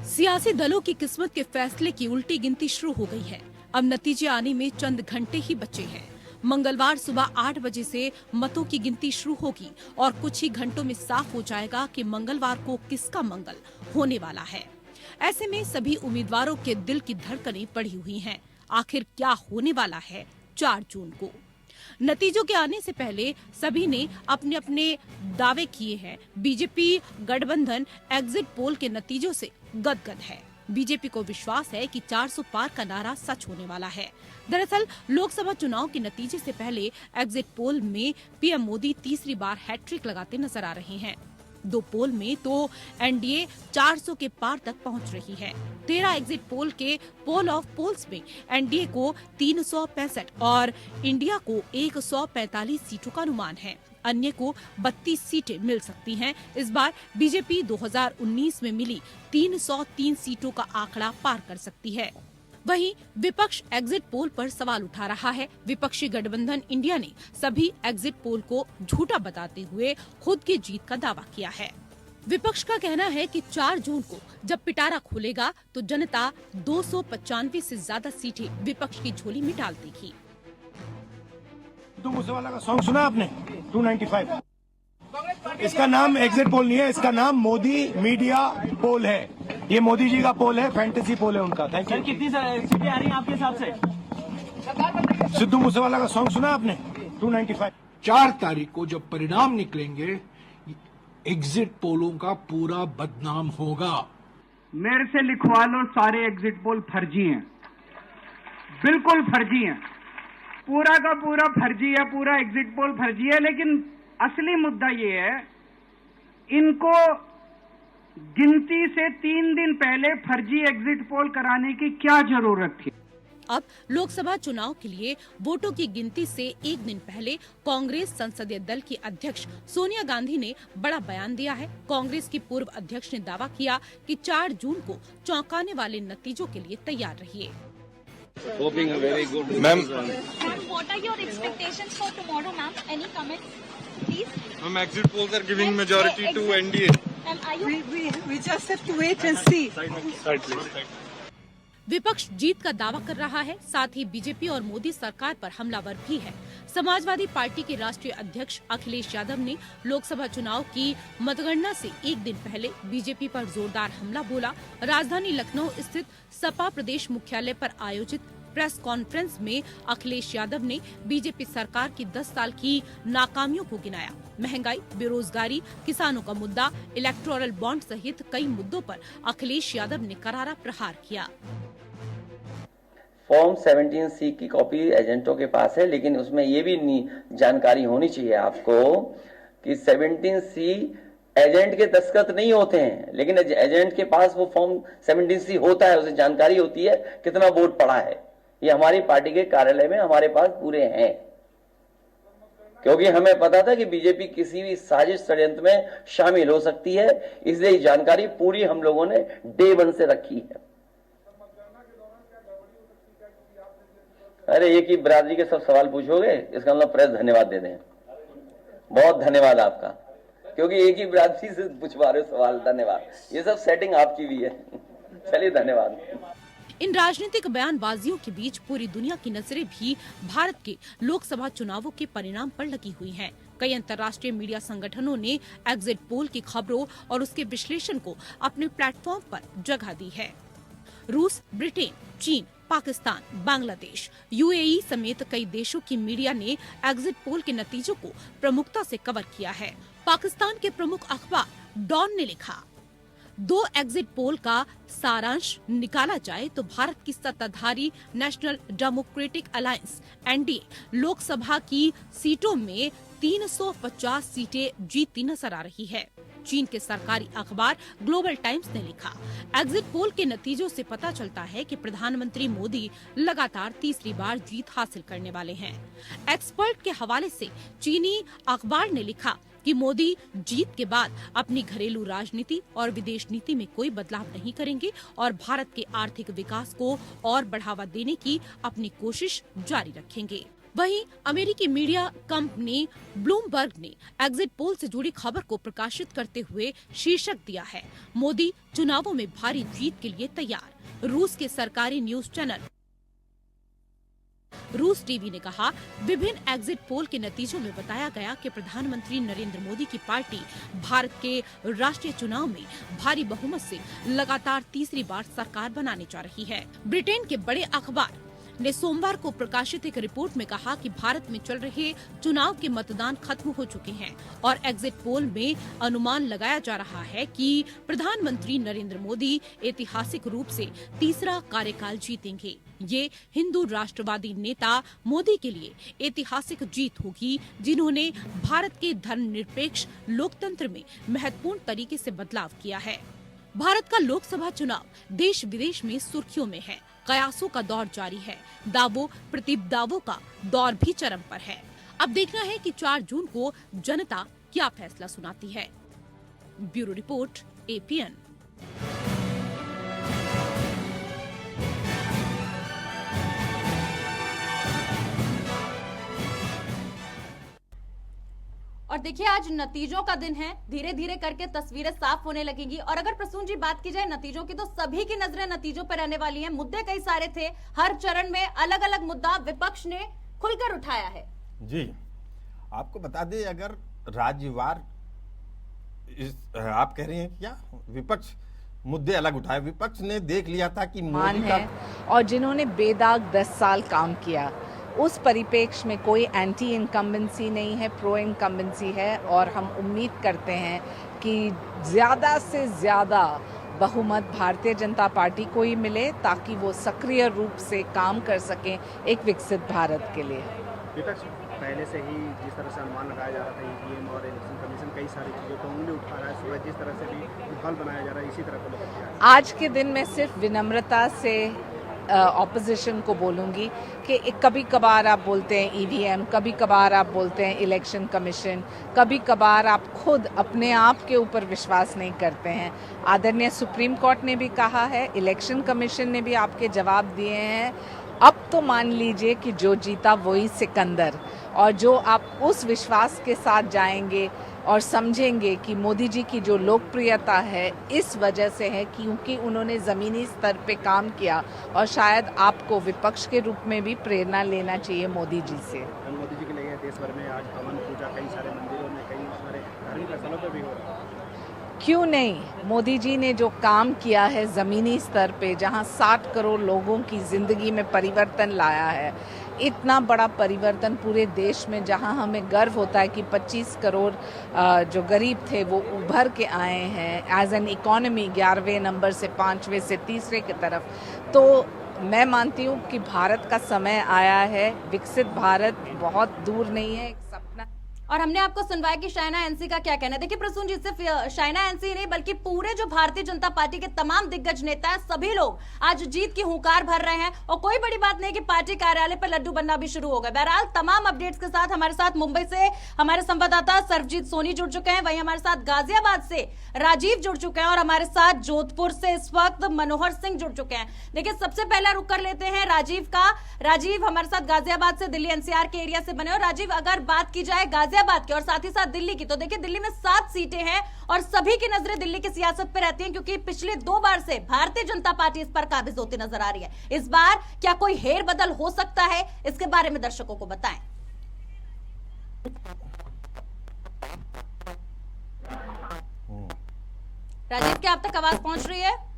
सियासी दलों की किस्मत के फैसले की उल्टी गिनती शुरू हो गई है। अब नतीजे आने में चंद घंटे ही बचे हैं। मंगलवार सुबह 8 बजे से मतों की गिनती शुरू होगी और कुछ ही घंटों में साफ हो जाएगा कि मंगलवार को किसका मंगल होने वाला है। ऐसे में सभी उम्मीदवारों के दिल की धड़कनें बढ़ी हुई हैं। आखिर क्या होने वाला है 4 जून को? नतीजों के आने से पहले सभी ने अपने अपने दावे किए हैं। बीजेपी गठबंधन एग्जिट पोल के नतीजों से गदगद है। बीजेपी को विश्वास है कि 400 पार का नारा सच होने वाला है। दरअसल लोकसभा चुनाव के नतीजे से पहले एग्जिट पोल में पीएम मोदी तीसरी बार हैट्रिक लगाते नजर आ रहे हैं। 2 पोल में तो एनडीए 400 के पार तक पहुंच रही है। 13 एग्जिट पोल के पोल ऑफ पोल्स में एनडीए को 365 और इंडिया को 145 सीटों का अनुमान है। अन्य को 32 सीटें मिल सकती हैं। इस बार बीजेपी 2019 में मिली 303 सीटों का आंकड़ा पार कर सकती है। वहीं विपक्ष एग्जिट पोल पर सवाल उठा रहा है। विपक्षी गठबंधन इंडिया ने सभी एग्जिट पोल को झूठा बताते हुए खुद की जीत का दावा किया है। विपक्ष का कहना है कि 4 जून को जब पिटारा खुलेगा तो जनता 295 से ज्यादा सीटें विपक्ष की झोली में डाल देगी। तो मूसेवाला का सॉन्ग सुना आपने 295? इसका नाम एग्जिट पोल नहीं है, इसका नाम मोदी मीडिया पोल है। ये मोदी जी का पोल है, फैंटेसी पोल है उनका। Thank you. कितनी सीटें आ रही हैं आपके हिसाब से? सिद्धू मूसेवाला का सॉन्ग सुना आपने 295? 4 तारीख को जब परिणाम निकलेंगे, एग्जिट पोलों का पूरा बदनाम होगा। मेरे से लिखवा लो, सारे एग्जिट पोल फर्जी हैं, बिल्कुल फर्जी हैं, पूरा का पूरा फर्जी है, पूरा एग्जिट पोल फर्जी है। लेकिन असली मुद्दा ये है, इनको गिनती से 3 दिन पहले फर्जी एग्जिट पोल कराने की क्या जरूरत थी? अब लोकसभा चुनाव के लिए वोटों की गिनती से एक दिन पहले कांग्रेस संसदीय दल की अध्यक्ष सोनिया गांधी ने बड़ा बयान दिया है। कांग्रेस की पूर्व अध्यक्ष ने दावा किया कि 4 जून को चौंकाने वाले नतीजों के लिए तैयार रहिए। Ma'am, what are your expectations for tomorrow, ma'am? Any comments, please? Ma'am, exit polls are giving majority to NDA. Ma'am, are you? We just have to wait and see. Side, please. विपक्ष जीत का दावा कर रहा है, साथ ही बीजेपी और मोदी सरकार पर हमलावर भी है। समाजवादी पार्टी के राष्ट्रीय अध्यक्ष अखिलेश यादव ने लोकसभा चुनाव की मतगणना से एक दिन पहले बीजेपी पर जोरदार हमला बोला। राजधानी लखनऊ स्थित सपा प्रदेश मुख्यालय पर आयोजित प्रेस कॉन्फ्रेंस में अखिलेश यादव ने बीजेपी सरकार की 10 साल की नाकामियों को गिनाया। महंगाई, बेरोजगारी, किसानों का मुद्दा, इलेक्टोरल बॉन्ड सहित कई मुद्दों पर अखिलेश यादव ने करारा प्रहार किया। फॉर्म 17C की कॉपी एजेंटों के पास है, लेकिन उसमें ये भी जानकारी होनी चाहिए आपको कि 17C एजेंट के दस्तखत नहीं होते हैं, लेकिन एजेंट के पास वो फॉर्म 17C होता है, उसे जानकारी होती है कितना वोट पड़ा है। ये हमारी पार्टी के कार्यालय में हमारे पास पूरे हैं, क्योंकि हमें पता था कि बीजेपी किसी भी साजिश षड्यंत्र में शामिल हो सकती है, इसलिए जानकारी पूरी हम लोगों ने डे 1 से रखी है। अरे एक ही बिरादरी के सब सवाल पूछोगे, इसका मतलब प्रेस धन्यवाद दे दें। बहुत धन्यवाद आपका, क्योंकि एक ही बिरादरी से पूछवा रहे हो सवाल। धन्यवाद, ये सब सेटिंग आपकी भी है। चलिए धन्यवाद। इन राजनीतिक बयानबाजियों के बीच पूरी दुनिया की नजरें भी भारत के लोकसभा चुनावों के परिणाम पर लगी हुई हैं। कई अंतर्राष्ट्रीय मीडिया संगठनों ने एग्जिट पोल की खबरों और उसके विश्लेषण को अपने प्लेटफॉर्म पर जगह दी है। रूस, ब्रिटेन, चीन, पाकिस्तान, बांग्लादेश, यूएई समेत कई देशों की मीडिया ने एग्जिट पोल के नतीजों को प्रमुखता से कवर किया है। पाकिस्तान के प्रमुख अखबार डॉन ने लिखा, 2 एग्जिट पोल का सारांश निकाला जाए तो भारत की सत्ताधारी national democratic alliance (NDA) Lok Sabha की सीटों में 350 सीटें जीतती नजर आ रही है। चीन के सरकारी अखबार ग्लोबल टाइम्स ने लिखा, एग्जिट पोल के नतीजों से पता चलता है कि प्रधानमंत्री मोदी लगातार तीसरी बार जीत हासिल करने वाले हैं। एक्सपर्ट के हवाले से चीनी अखबार ने लिखा कि मोदी जीत के बाद अपनी घरेलू राजनीति और विदेश नीति में कोई बदलाव नहीं करेंगे और भारत के आर्थिक विकास को और बढ़ावा देने की अपनी कोशिश जारी रखेंगे। वहीं अमेरिकी मीडिया कंपनी ब्लूमबर्ग ने एग्जिट पोल से जुड़ी खबर को प्रकाशित करते हुए शीर्षक दिया है, मोदी चुनावों में भारी जीत के लिए तैयार। रूस के सरकारी न्यूज चैनल रूस टीवी ने कहा, विभिन्न एग्जिट पोल के नतीजों में बताया गया कि प्रधानमंत्री नरेंद्र मोदी की पार्टी भारत के राष्ट्रीय चुनाव में भारी बहुमत से लगातार तीसरी बार सरकार बनाने जा रही है। ब्रिटेन के बड़े अखबार ने सोमवार को प्रकाशित एक रिपोर्ट में कहा कि भारत में चल रहे चुनाव के मतदान खत्म हो चुके हैं और एग्जिट पोल में अनुमान लगाया जा रहा है कि प्रधानमंत्री नरेंद्र मोदी ऐतिहासिक रूप से तीसरा कार्यकाल जीतेंगे। ये हिंदू राष्ट्रवादी नेता मोदी के लिए ऐतिहासिक जीत होगी, जिन्होंने भारत के धर्मनिरपेक्ष लोकतंत्र में महत्वपूर्ण तरीके से बदलाव किया है। भारत का लोकसभा चुनाव देश विदेश में सुर्खियों में है। कयासों का दौर जारी है। दावों प्रतिदावों का दौर भी चरम पर है। अब देखना है कि 4 जून को जनता क्या फैसला सुनाती है। Bureau report, APN। और देखिए, आज नतीजों का दिन है। धीरे धीरे करके तस्वीरें साफ होने लगेंगी। और अगर प्रसून जी बात की जाए नतीजों की, तो सभी की नजरें नतीजों पर रहने वाली हैं। मुद्दे कई सारे थे, हर चरण में अलग अलग मुद्दा विपक्ष ने खुलकर उठाया है। जी, आपको बता दें, अगर राज्यवार आप कह रही हैं क्या विपक्ष मुद्दे अलग उठाए। विपक्ष ने देख लिया था कि मान मोदी का है और जिन्होंने बेदाग 10 साल काम किया, उस परिप्रेक्ष्य में कोई एंटी इनकम्बेंसी नहीं है, प्रो इनकम्बेंसी है। और हम उम्मीद करते हैं कि ज़्यादा से ज़्यादा बहुमत भारतीय जनता पार्टी को ही मिले ताकि वो सक्रिय रूप से काम कर सकें एक विकसित भारत के लिए। विपक्ष पहले से ही जिस तरह से अनुमान लगाया जा रहा था, ईवीएम और इलेक्शन कमीशन कई सारी चीज़ों को उंगली उठा रहा है, सुबह जिस तरह से भी माहौल बनाया जा रहा है इसी तरह को लेकर के आज के दिन मैं सिर्फ विनम्रता से ऑपोजिशन को बोलूँगी कि कभी कभार आप बोलते हैं ईवीएम, कभी कभार आप बोलते हैं इलेक्शन कमीशन, कभी कभार आप खुद अपने आप के ऊपर विश्वास नहीं करते हैं। आदरणीय सुप्रीम कोर्ट ने भी कहा है, इलेक्शन कमीशन ने भी आपके जवाब दिए हैं। अब तो मान लीजिए कि जो जीता वही सिकंदर, और जो आप उस विश्वास के साथ जाएंगे और समझेंगे कि मोदी जी की जो लोकप्रियता है इस वजह से है क्योंकि उन्होंने ज़मीनी स्तर पे काम किया, और शायद आपको विपक्ष के रूप में भी प्रेरणा लेना चाहिए मोदी जी से। मोदी जी के लिए देश भर में आज हवन पूजा कई सारे मंदिरों में, कई सारे धार्मिक स्थलों पर भी हो रहा है। क्यों नहीं, मोदी जी ने जो काम किया है ज़मीनी स्तर पे, जहां 60 करोड़ लोगों की ज़िंदगी में परिवर्तन लाया है, इतना बड़ा परिवर्तन पूरे देश में, जहां हमें गर्व होता है कि 25 करोड़ जो गरीब थे वो उभर के आए हैं एज एन इकोनॉमी 11वें नंबर से 5वें से 3रे की तरफ। तो मैं मानती हूँ कि भारत का समय आया है, विकसित भारत बहुत दूर नहीं है, एक सपना। और हमने आपको सुनवाया कि शाइना एनसी का क्या कहना है। देखिए प्रसून जी, सिर्फ शाइना एनसी नहीं बल्कि पूरे जो भारतीय जनता पार्टी के तमाम दिग्गज नेता हैं, सभी लोग आज जीत की हुंकार भर रहे हैं। और कोई बड़ी बात नहीं कि पार्टी कार्यालय पर लड्डू बनना भी शुरू हो गए। बहरहाल तमाम अपडेट्स के साथ हमारे साथ मुंबई से हमारे संवाददाता सर्वजीत सोनी जुड़ चुके हैं, वहीं हमारे साथ गाजियाबाद से राजीव जुड़ चुके हैं, और हमारे साथ जोधपुर से इस वक्त मनोहर सिंह जुड़ चुके हैं। देखिए सबसे पहला रुक कर लेते हैं राजीव का। राजीव हमारे साथ गाजियाबाद से दिल्ली एनसीआर के एरिया से बने। और राजीव, अगर बात की जाए गाजियाबाद की और साथ ही साथ दिल्ली की, तो देखिए दिल्ली में 7 सीटें हैं और सभी की नजरें दिल्ली की सियासत पर रहती हैं क्योंकि पिछले 2 बार से भारतीय जनता पार्टी इस पर काबिज होती नजर आ रही है। इस बार क्या कोई हेर बदल हो सकता है, इसके बारे में दर्शकों को बताएं। राजीव, क्या आप तक आवाज पहुंच रही है?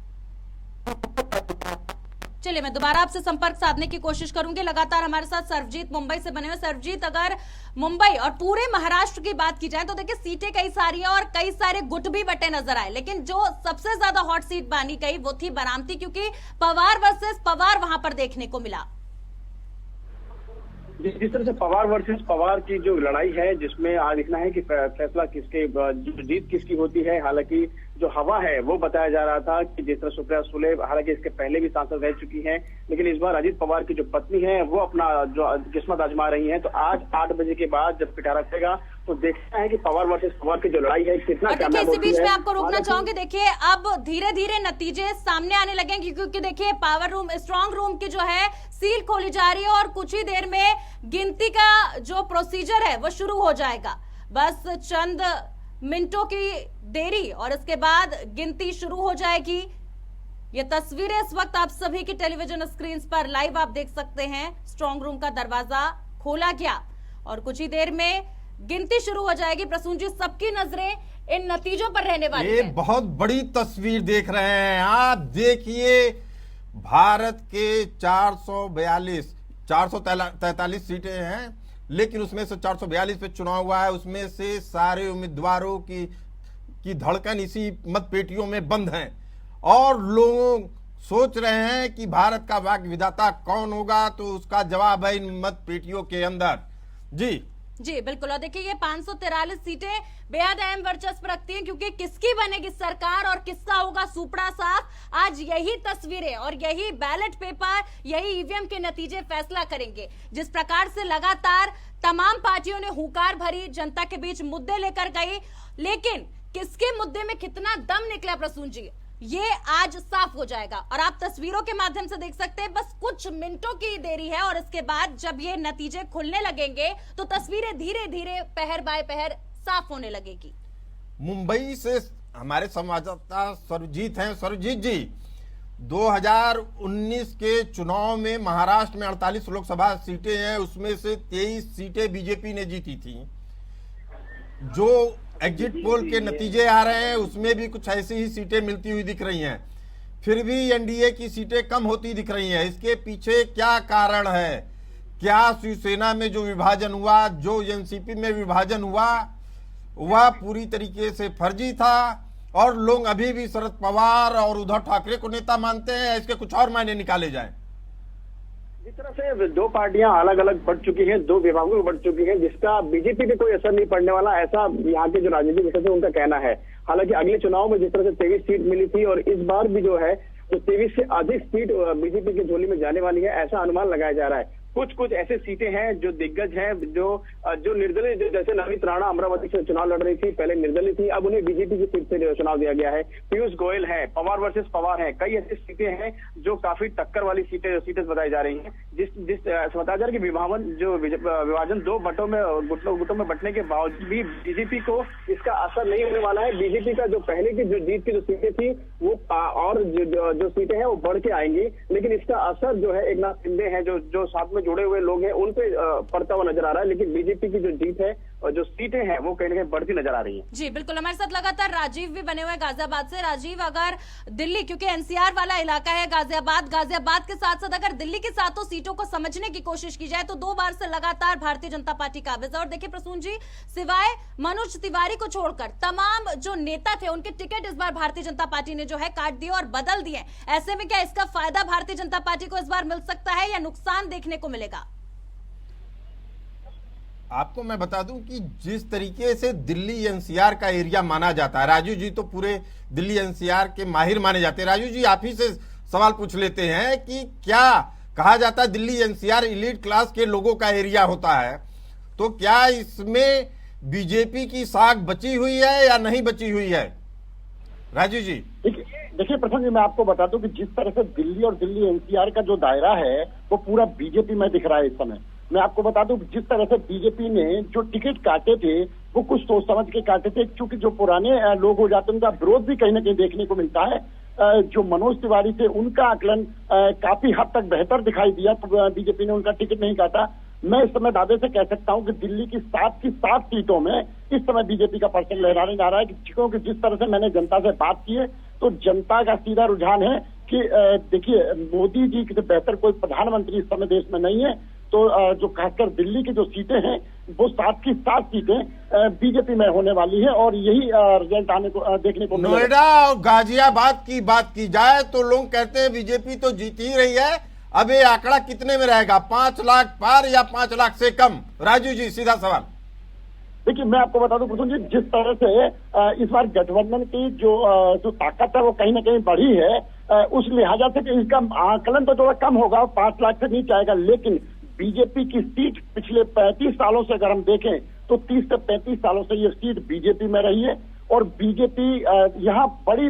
चलिए मैं दोबारा आपसे संपर्क साधने की कोशिश करूंगी। लगातार हमारे साथ सर्वजीत मुंबई से बने हुए। सर्वजीत, अगर मुंबई और पूरे महाराष्ट्र की बात की जाए तो देखिए सीटें कई सारी हैं और कई सारे गुट भी बटे नजर आए, लेकिन जो सबसे ज्यादा हॉट सीट मानी गई वो थी बारामती, क्योंकि पवार वर्सेस पवार वहां पर देखने को मिला। जिस तरह से पवार वर्सेस पवार की जो लड़ाई है, जिसमें आज लिखना है कि फैसला किसके, जीत किसकी होती है। हालांकि जो हवा है वो बताया जा रहा था कि जिस तरह सुप्रिया सुले हालांकि इसके पहले भी सांसद रह चुकी हैं, लेकिन इस बार अजीत पवार की जो पत्नी है वो अपना जो किस्मत आजमा रही हैं। तो आज 8 बजे के बाद जब पिटारा खुलेगा तो देखना है कि पवार वर्सेस पवार की जो लड़ाई है कितना कामयाब होती है। इसी बीच में आपको रोकना चाहूंगी, देखिए अब धीरे धीरे नतीजे सामने आने लगेंगे क्योंकि देखिए पावर रूम, स्ट्रांग रूम की जो है सील खोली जा रही है और कुछ ही देर में गिनती का जो प्रोसीजर है वो शुरू हो जाएगा। बस चंद मिनटों की देरी और इसके बाद गिनती शुरू हो जाएगी। ये तस्वीरें इस वक्त आप सभी की टेलीविजन स्क्रीन पर लाइव आप देख सकते हैं। स्ट्रांग रूम का दरवाजा खोला गया और कुछ ही देर में गिनती शुरू हो जाएगी। प्रसून जी, सबकी नजरें इन नतीजों पर रहने वाली ये है। बहुत बड़ी तस्वीर देख रहे हैं आप। देखिए भारत के 443 सीटें हैं, लेकिन उसमें से 442 पे चुनाव हुआ है। उसमें से सारे उम्मीदवारों की धड़कन इसी मत पेटियों में बंद हैं और लोग सोच रहे हैं कि भारत का भाग्य विधाता कौन होगा, तो उसका जवाब है इन मत पेटियों के अंदर। जी बिल्कुल। और देखिए ये 543 सीटें बेहद अहम वर्चस्व रखती हैं क्योंकि किसकी बनेगी सरकार और किसका होगा सुपड़ा साफ, आज यही तस्वीरें और यही बैलेट पेपर, यही ईवीएम के नतीजे फैसला करेंगे। जिस प्रकार से लगातार तमाम पार्टियों ने हुंकार भरी, जनता के बीच मुद्दे लेकर गई, लेकिन किसके मुद्दे में कितना दम निकला प्रसून जी, ये आज साफ हो जाएगा। और आप तस्वीरों के माध्यम से देख सकते हैं बस कुछ मिनटों की देरी है और इसके बाद जब ये नतीजे खुलने लगेंगे तो तस्वीरें धीरे धीरे पहर बाय पहर साफ होने लगेगी। मुंबई से हमारे संवाददाता सर्वजीत हैं। सर्वजीत जी, 2019 के चुनाव में महाराष्ट्र में 48 लोकसभा सीटें हैं, उसमें से 23 सीटें बीजेपी ने जीती थी। जो एग्जिट पोल के नतीजे आ रहे हैं, उसमें भी कुछ ऐसी ही सीटें मिलती हुई दिख रही हैं, फिर भी एनडीए की सीटें कम होती दिख रही हैं। इसके पीछे क्या कारण है? क्या शिवसेना में जो विभाजन हुआ, जो एनसीपी में विभाजन हुआ, वह पूरी तरीके से फर्जी था और लोग अभी भी शरद पवार और उद्धव ठाकरे को नेता मानते हैं? इसके कुछ और मायने निकाले जाएं? जिस तरह से दो पार्टियां अलग अलग बढ़ चुकी हैं, दो विभागों में बढ़ चुकी हैं, जिसका बीजेपी पे कोई असर नहीं पड़ने वाला, ऐसा यहाँ के जो राजनीतिक विशेषज्ञ उनका कहना है। हालांकि अगले चुनाव में जिस तरह से 23 सीट मिली थी और इस बार भी जो है तो 23 से अधिक सीट बीजेपी की झोली में जाने वाली है, ऐसा अनुमान लगाया जा रहा है। कुछ ऐसे सीटें हैं जो दिग्गज हैं, जो निर्दलीय, जैसे नवनीत राणा अमरावती से चुनाव लड़ रही थी, पहले निर्दलीय थी, अब उन्हें बीजेपी की सीट से चुनाव दिया गया है। पीयूष गोयल है, पवार वर्सेस पवार है, कई ऐसी सीटें हैं जो काफी टक्कर वाली सीटें बताई जा रही हैं। जिस बताया जा रहा है कि विभाजन दो गुटों में बंटने के बावजूद भी बीजेपी को इसका असर नहीं होने वाला है। बीजेपी का जो पहले की जो जीत की जो सीटें थी वो और जो सीटें हैं वो बढ़ के आएंगी, लेकिन इसका असर जो है एक नाथ शिंदे है, जो साथ में जुड़े हुए लोग हैं, उन पे पड़ता हुआ नजर आ रहा है। लेकिन बीजेपी की जो जीत है और जो सीटें हैं वो कहीं ना कहीं बढ़ती नजर आ रही हैं। जी बिल्कुल, हमारे साथ लगातार राजीव भी बने हुए गाजियाबाद से। राजीव, अगर दिल्ली, क्योंकि एनसीआर वाला इलाका है गाजियाबाद के साथ साथ अगर दिल्ली की सातों सीटों को समझने की कोशिश की जाए तो 2 बार से लगातार भारतीय जनता पार्टी काबिज है। और देखिए प्रसून जी, सिवाय मनोज तिवारी को छोड़कर तमाम जो नेता थे उनके टिकट इस बार भारतीय जनता पार्टी ने जो है काट दिए और बदल दिए। ऐसे में क्या इसका फायदा भारतीय जनता पार्टी को इस बार मिल सकता है या नुकसान देखने को मिलेगा? आपको मैं बता दूं कि जिस तरीके से दिल्ली एनसीआर का एरिया माना जाता है, राजू जी तो पूरे दिल्ली एनसीआर के माहिर माने जाते हैं। राजू जी, आप ही से सवाल पूछ लेते हैं कि क्या कहा जाता है दिल्ली एनसीआर एलीट क्लास के लोगों का एरिया होता है, तो क्या इसमें बीजेपी की साख बची हुई है या नहीं बची हुई है? राजू जी देखिए प्रसन्न जी, मैं आपको बता दूं कि जिस तरह से दिल्ली और दिल्ली एनसीआर का जो दायरा है वो पूरा बीजेपी में दिख रहा है इस समय। मैं आपको बता दूं जिस तरह से बीजेपी ने जो टिकट काटे थे वो कुछ सोच समझ के काटे थे, क्योंकि जो पुराने लोग हो जाते हैं उनका विरोध भी कहीं ना कहीं देखने को मिलता है। जो मनोज तिवारी थे उनका आकलन काफी हद तक बेहतर दिखाई दिया, तो बीजेपी ने उनका टिकट नहीं काटा। मैं इस समय दावे से कह सकता हूं कि दिल्ली की 7 की 7 सीटों में इस समय बीजेपी का परचम लहराने जा रहा है। क्योंकि जिस तरह से मैंने जनता से बात की है तो जनता का सीधा रुझान है कि देखिए मोदी जी से बेहतर कोई प्रधानमंत्री इस समय देश में नहीं है। तो जो खासकर दिल्ली की जो सीटें हैं वो 7 की 7 सीटें बीजेपी में होने वाली है और यही रिजल्ट आने को देखने को मिलेगा। नोएडा और गाजियाबाद की बात की जाए तो लोग कहते हैं बीजेपी तो जीत ही रही है। अब ये आंकड़ा कितने में रहेगा, 5 लाख पार या 5 लाख से कम? राजू जी सीधा सवाल। देखिए मैं आपको बता दूं प्रसून जी, जिस तरह से इस बार गठबंधन की जो ताकत है वो कहीं ना कहीं बढ़ी है, उस लिहाजा से कि इसका आकलन तो थोड़ा कम होगा, 5 लाख से नीचे आएगा। लेकिन बीजेपी की सीट पिछले 35 सालों से अगर हम देखें तो 30 से 35 सालों से ये सीट बीजेपी में रही है और बीजेपी यहाँ बड़ी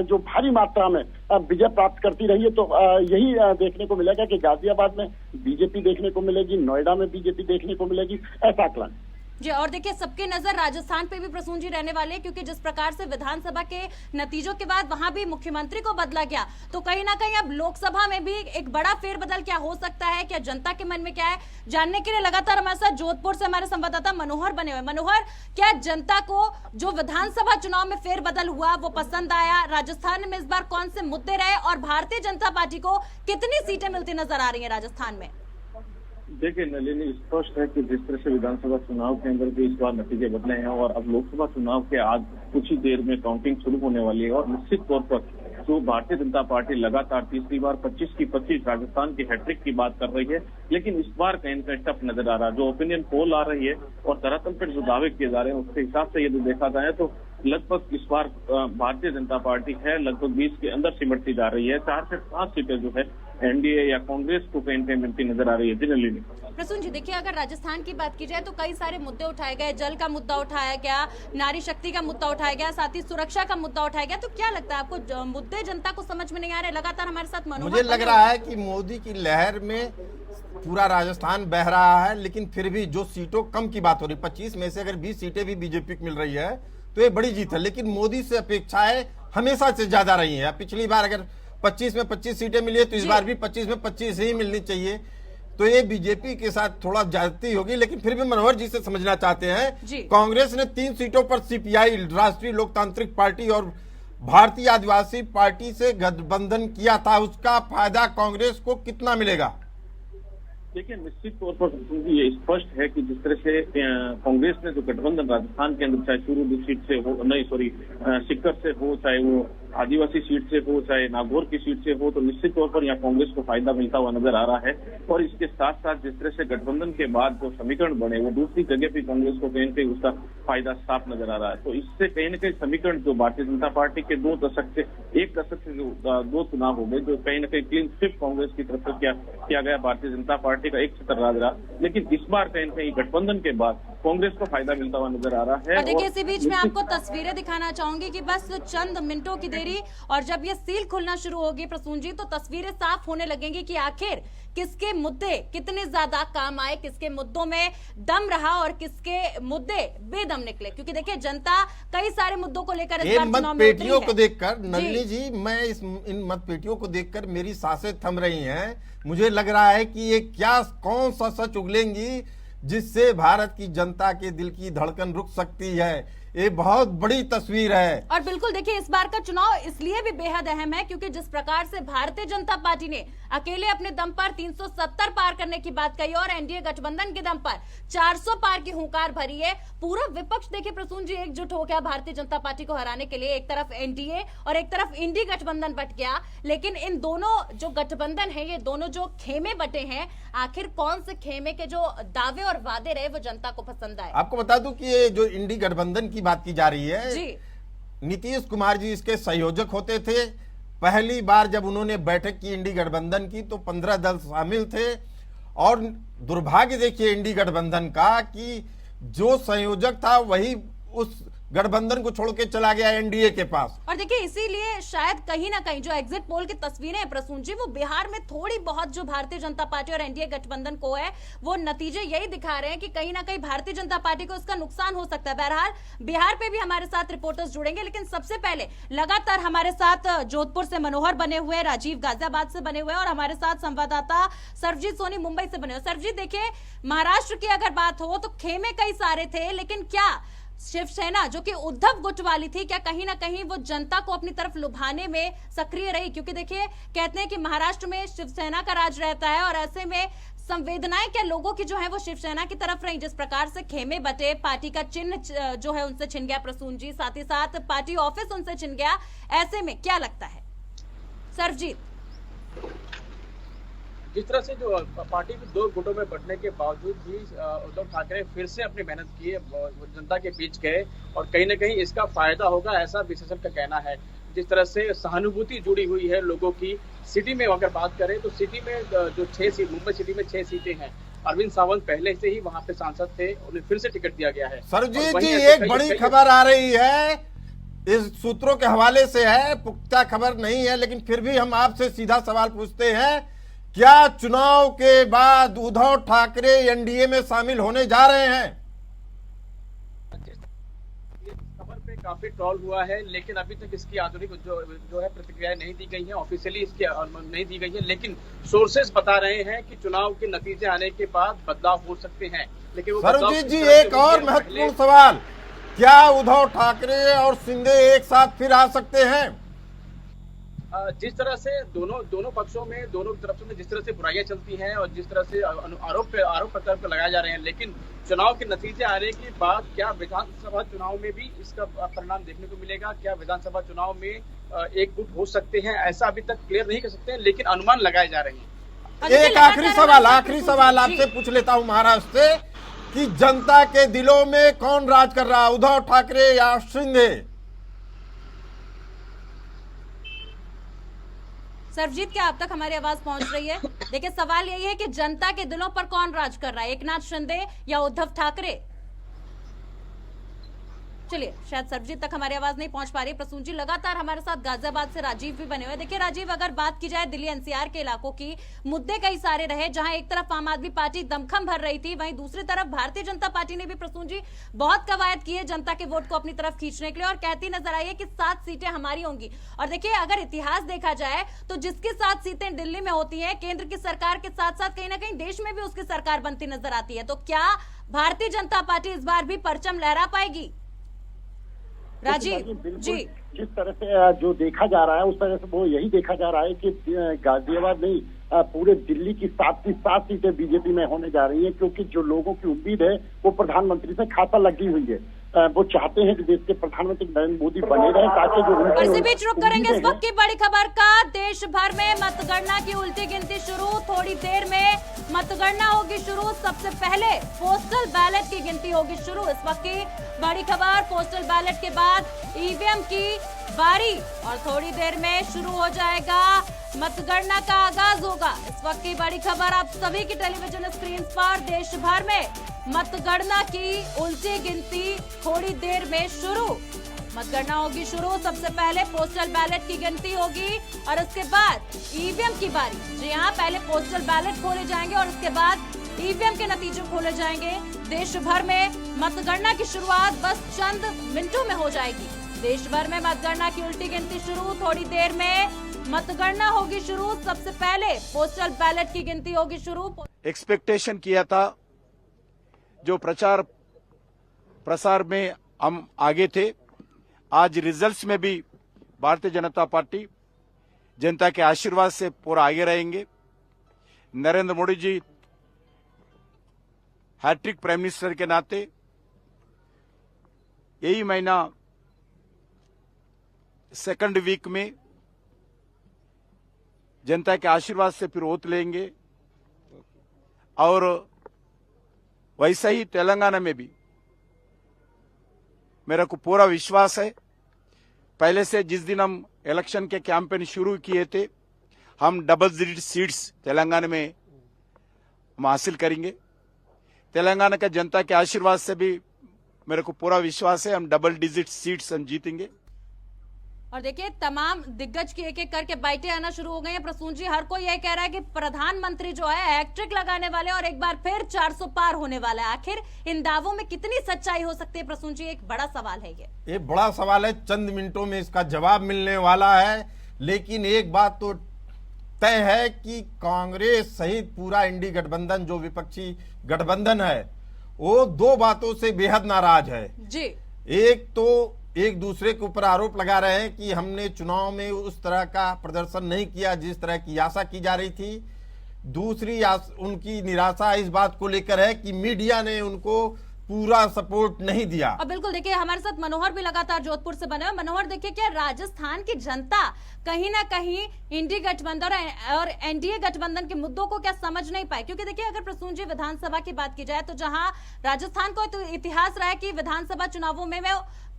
जो भारी मात्रा में विजय प्राप्त करती रही है। तो यही देखने को मिलेगा कि गाजियाबाद में बीजेपी देखने को मिलेगी, नोएडा में बीजेपी देखने को मिलेगी, ऐसा आकलन जी। और देखिए सबकी नजर राजस्थान पे भी प्रसून जी रहने वाले हैं, क्योंकि जिस प्रकार से विधानसभा के नतीजों के बाद वहां भी मुख्यमंत्री को बदला गया, तो कहीं ना कहीं अब लोकसभा में भी एक बड़ा फेरबदल क्या हो सकता है, क्या जनता के मन में क्या है, जानने के लिए लगातार हमारे साथ जोधपुर से हमारे संवाददाता मनोहर बने हुए। मनोहर, क्या जनता को जो विधानसभा चुनाव में फेरबदल हुआ वो पसंद आया? राजस्थान में इस बार कौन से मुद्दे रहे और भारतीय जनता पार्टी को कितनी सीटें मिलती नजर आ रही है राजस्थान में? देखिए नलिनी, स्पष्ट है कि जिस तरह से विधानसभा चुनाव के अंदर भी इस बार नतीजे बदले हैं और अब लोकसभा चुनाव के आज कुछ ही देर में काउंटिंग शुरू होने वाली है और निश्चित तौर पर जो भारतीय जनता पार्टी लगातार तीसरी बार 25 की 25 राजस्थान की हैट्रिक की बात कर रही है, लेकिन इस बार कहीं ना टफ नजर आ रहा है। जो ओपिनियन पोल आ रही है और धरातल पर जो दावे किए जा रहे हैं उसके हिसाब से यदि देखा जाए तो लगभग इस बार भारतीय जनता पार्टी है लगभग 20 के अंदर सिमटती जा रही है। 4 से 5 सीटें जो है एनडीए या कांग्रेस को कहीं कहीं मिलती नजर आ रही है। दिल्ली में प्रसून जी, देखिए अगर राजस्थान की बात की जाए तो कई सारे मुद्दे उठाए गए, जल का मुद्दा उठाया गया, नारी शक्ति का मुद्दा उठाया गया, साथ ही सुरक्षा का मुद्दा उठाया गया। तो क्या लगता है आपको मुद्दे जनता को समझ में नहीं आ रहे? लगातार हमारे साथ मनोहर, मुझे लग रहा है कि मोदी की लहर में पूरा राजस्थान बह रहा है, लेकिन फिर भी जो सीटों कम की बात हो रही, 25 में से अगर 20 सीटें भी बीजेपी को मिल रही है तो ये बड़ी जीत है। लेकिन मोदी से अपेक्षाएं हमेशा से ज्यादा रही है। पिछली बार अगर 25 में 25 सीटें मिली है तो इस बार भी 25 में 25 ही मिलनी चाहिए। तो ये बीजेपी के साथ थोड़ा ज्यादती होगी। लेकिन फिर भी मनोहर जी से समझना चाहते हैं, जी। कांग्रेस ने 3 सीटों पर सीपीआई, राष्ट्रीय लोकतांत्रिक पार्टी और भारतीय आदिवासी पार्टी से गठबंधन किया था, उसका फायदा कांग्रेस को कितना मिलेगा? देखिए, निश्चित तौर पर ये स्पष्ट है कि जिस तरह से कांग्रेस ने जो गठबंधन राजस्थान के अंदर, चाहे चूरू सीट से हो, नहीं सॉरी सीकर से हो, चाहे वो आदिवासी सीट से हो, चाहे नागौर की सीट से हो, तो निश्चित तौर पर यहाँ कांग्रेस को फायदा मिलता हुआ नजर आ रहा है। और इसके साथ साथ जिस तरह से गठबंधन के बाद जो समीकरण बने, वो दूसरी जगह पे कांग्रेस को कहीं न कहीं उसका फायदा साफ नजर आ रहा है। तो इससे कहीं न कहीं समीकरण जो भारतीय जनता पार्टी के 1 दशक से जो 2 चुनाव हो गए, जो कहीं न कहीं क्लीन स्वीप कांग्रेस की तरफ से किया गया, भारतीय जनता पार्टी का एक छत्र राज रहा। लेकिन इस बार कहीं न कहीं गठबंधन के बाद कांग्रेस को फायदा मिलता हुआ नजर आ रहा है। और देखिए, इसी बीच में आपको तस्वीरें दिखाना चाहूंगी कि बस चंद मिनटों की देरी और जब ये सील खुलना शुरू होगी प्रसून जी, तो तस्वीरें साफ होने लगेंगी कि आखिर किसके मुद्दे कितने ज्यादा काम आए, किसके मुद्दों में दम रहा और किसके मुद्दे बेदम निकले। क्योंकि देखिए, जनता कई सारे मुद्दों को लेकर इस बार चुनाव में उतरी मतपेटियों है। को देखकर नलिनी जी, मैं इन मतपेटियों को देखकर मेरी सांसें थम रही हैं। मुझे लग रहा है कि ये कौन सा सच उगलेंगी जिससे भारत की जनता के दिल की धड़कन रुक सकती है। ये बहुत बड़ी तस्वीर है। और बिल्कुल देखिए, इस बार का चुनाव इसलिए भी बेहद अहम है क्योंकि जिस प्रकार से भारतीय जनता पार्टी ने अकेले अपने दम पर 370 पार करने की बात कही और एनडीए गठबंधन के दम पर 400 पार की हुंकार भरी है, पूरा विपक्ष देखिए प्रसून जी एकजुट हो गया भारतीय जनता पार्टी को हराने के लिए। एक तरफ एनडीए और एक तरफ इंडी गठबंधन बट गया। लेकिन इन दोनों जो गठबंधन है, ये दोनों जो खेमे बटे हैं, आखिर कौन से खेमे के जो दावे और वादे रहे वो जनता को पसंद आए? आपको बता दूं कि ये जो इंडी गठबंधन की बात की जा रही है जी। नीतीश कुमार जी इसके संयोजक होते थे। पहली बार जब उन्होंने बैठक की इंडी गठबंधन की तो 15 दल शामिल थे। और दुर्भाग्य देखिए इंडी गठबंधन का कि जो संयोजक था वही उस गठबंधन को छोड़ के चला गया एनडीए के पास। और देखिए, इसीलिए शायद कहीं ना कहीं जो एग्जिट पोल की तस्वीरें हैं प्रसून जी, वो बिहार में थोड़ी बहुत जो भारतीय जनता पार्टी और एनडीए गठबंधन को है, वो नतीजे यही दिखा रहे हैं कि कहीं ना कहीं भारतीय जनता पार्टी को इसका नुकसान हो सकता है। बहरहाल बिहार पे भी हमारे साथ रिपोर्टर्स जुड़ेंगे, लेकिन सबसे पहले लगातार हमारे साथ जोधपुर से मनोहर बने हुए, राजीव गाजियाबाद से बने हुए और हमारे साथ संवाददाता सरबजीत सोनी मुंबई से बने हुए। सरबजीत, देखिए, महाराष्ट्र की अगर बात हो तो खेमे कई सारे थे, लेकिन क्या शिवसेना जो कि उद्धव गुट वाली थी, क्या कहीं ना कहीं वो जनता को अपनी तरफ लुभाने में सक्रिय रही? क्योंकि देखिए, कहते हैं कि महाराष्ट्र में शिवसेना का राज रहता है और ऐसे में संवेदनाएं क्या लोगों की जो है वो शिवसेना की तरफ रही। जिस प्रकार से खेमे बटे, पार्टी का चिन्ह जो है उनसे छिन गया प्रसून जी, साथ ही साथ पार्टी ऑफिस उनसे छिन गया, ऐसे में क्या लगता है सरबजीत? जिस तरह से जो पार्टी में 2 गुटों में बंटने के बावजूद भी उद्धव ठाकरे फिर से अपनी मेहनत किए, जनता के बीच गए और कहीं ना कहीं इसका फायदा होगा, ऐसा विशेषज्ञ का कहना है। जिस तरह से सहानुभूति जुड़ी हुई है लोगों की। सिटी में अगर बात करें तो सिटी में जो 6 सीट, मुंबई सिटी में 6 सीटें हैं। अरविंद सावंत पहले से ही वहां पे सांसद थे, उन्हें फिर से टिकट दिया गया है। सरबजीत जी, एक बड़ी खबर आ रही है, इस सूत्रों के हवाले से है, पुख्ता खबर नहीं है, लेकिन फिर भी हम आपसे सीधा सवाल पूछते हैं, क्या चुनाव के बाद उद्धव ठाकरे एनडीए में शामिल होने जा रहे हैं? खबर पे काफी ट्रोल हुआ है, लेकिन अभी तक इसकी आधुनिक जो है प्रतिक्रिया नहीं दी गई है, ऑफिशियली इसकी नहीं दी गई है। लेकिन सोर्सेस बता रहे हैं कि चुनाव के नतीजे आने के बाद बदलाव हो सकते हैं। लेकिन वो सरबजीत जी, एक और महत्वपूर्ण सवाल, क्या उद्धव ठाकरे और शिंदे एक साथ फिर आ सकते हैं? जिस तरह से दोनों पक्षों में, दोनों तरफ से जिस तरह से बुराइयां चलती हैं और जिस तरह से आरोप प्रत्यारोप लगाए जा रहे हैं, लेकिन चुनाव के नतीजे आने के बाद क्या विधानसभा चुनाव में भी इसका परिणाम देखने को मिलेगा? क्या विधानसभा चुनाव में एक गुट हो सकते हैं? ऐसा अभी तक क्लियर नहीं कर सकते हैं, लेकिन अनुमान लगाए जा रहे हैं। एक आखिरी सवाल आपसे पूछ लेता हूं महाराष्ट्र से, कि जनता के दिलों में कौन राज कर रहा है, उद्धव ठाकरे या शिंदे? सरबजीत, क्या अब तक हमारी आवाज पहुंच रही है? देखिए, सवाल यही है कि जनता के दिलों पर कौन राज कर रहा है, एकनाथ शिंदे या उद्धव ठाकरे? चलिए, शायद सर्वजीत तक हमारी आवाज नहीं पहुंच पा रही। प्रसून जी, लगातार हमारे साथ गाजियाबाद से राजीव भी बने हुए। देखिए राजीव, अगर बात की जाए दिल्ली एनसीआर के इलाकों की, मुद्दे कई सारे रहे, जहां एक तरफ आम आदमी पार्टी दमखम भर रही थी, वहीं दूसरी तरफ भारतीय जनता पार्टी ने भी प्रसून जी बहुत कवायद की है जनता के वोट को अपनी तरफ खींचने के लिए, और कहती नजर आई है कि 7 सीटें हमारी होंगी। और देखिए, अगर इतिहास देखा जाए तो जिसकी 7 सीटें दिल्ली में होती है, केंद्र की सरकार के साथ साथ कहीं ना कहीं देश में भी उसकी सरकार बनती नजर आती है। तो क्या भारतीय जनता पार्टी इस बार भी परचम लहरा पाएगी? राजीव जी, जिस तरह से जो देखा जा रहा है उस तरह से वो यही देखा जा रहा है कि गाजियाबाद नहीं, पूरे दिल्ली की 7 की 7 सीटें बीजेपी में होने जा रही है, क्योंकि जो लोगों की उम्मीद है वो प्रधानमंत्री से खाता लगी हुई है। वो चाहते हैं कि देश के प्रधानमंत्री नरेंद्र मोदी बने रहे, ताकि जो इसी बीच रुक करेंगे इस वक्त की बड़ी खबर का। देश भर में मतगणना की उल्टी गिनती शुरू, थोड़ी देर में मतगणना होगी शुरू। सबसे पहले पोस्टल बैलेट की गिनती होगी शुरू। इस वक्त की बड़ी खबर, पोस्टल बैलेट के बाद ईवीएम की बारी, और थोड़ी देर में शुरू हो जाएगा मतगणना का आगाज होगा। इस वक्त की बड़ी खबर आप सभी की टेलीविजन स्क्रीन पर। देश भर में मतगणना की उल्टी गिनती थोड़ी देर में शुरू। मतगणना होगी शुरू, सबसे पहले पोस्टल बैलेट की गिनती होगी और उसके बाद ईवीएम की बारी। जी हाँ, पहले पोस्टल बैलेट खोले जाएंगे और उसके बाद ईवीएम के नतीजे खोले जाएंगे। देश भर में मतगणना की शुरुआत बस चंद मिनटों में हो जाएगी। देश भर में मतगणना की उल्टी गिनती शुरू, थोड़ी देर में मतगणना होगी शुरू। सबसे पहले पोस्टल बैलेट की गिनती होगी शुरू। एक्सपेक्टेशन किया था, जो प्रचार प्रसार में हम आगे थे, आज रिजल्ट्स में भी भारतीय जनता पार्टी जनता के आशीर्वाद से पूरा आगे रहेंगे। Narendra Modi ji hat trick prime minister के नाते यही महीना सेकंड वीक में जनता के आशीर्वाद से फिर ओत लेंगे, और वैसा ही तेलंगाना में भी मेरे को पूरा विश्वास है। पहले से जिस दिन हम इलेक्शन के कैंपेन शुरू किए थे, हम डबल डिजिट सीट्स तेलंगाना में हम हासिल करेंगे। तेलंगाना के जनता के आशीर्वाद से भी मेरे को पूरा विश्वास है, हम डबल डिजिट सीट्स हम जीतेंगे। और देखिए, तमाम दिग्गज की एक एक करके बाइटें आना शुरू हो गई हैं। प्रसून जी, हर कोई यह कह रहा है कि प्रधानमंत्री जो है हैट्रिक लगाने वाले और एक बार फिर 400 पार होने वाला है। आखिर इन दावों में कितनी सच्चाई हो सकती है प्रसून जी? एक बड़ा सवाल है ये बड़ा सवाल है। चंद मिनटों में इसका जवाब मिलने वाला है, लेकिन एक बात तो तय है कि कांग्रेस सहित पूरा इंडी गठबंधन, जो विपक्षी गठबंधन है, वो 2 बातों से बेहद नाराज है जी। एक तो एक दूसरे के ऊपर आरोप लगा रहे हैं कि हमने चुनाव में उस तरह का प्रदर्शन नहीं किया जिस तरह की आशा की जा रही थी। दूसरी उनकी निराशा इस बात को लेकर है कि मीडिया ने उनको पूरा सपोर्ट नहीं दिया। और बिल्कुल देखिए, हमारे साथ मनोहर भी लगातार जोधपुर से बने हुए। मनोहर, देखिए, क्या राजस्थान की जनता कहीं ना कहीं इंडी गठबंधन और एनडीए गठबंधन के मुद्दों को क्या समझ नहीं पाए? क्योंकि देखिए, अगर प्रसून जी विधानसभा की बात की जाए तो जहां राजस्थान को तो इतिहास रहा है कि विधानसभा चुनावों में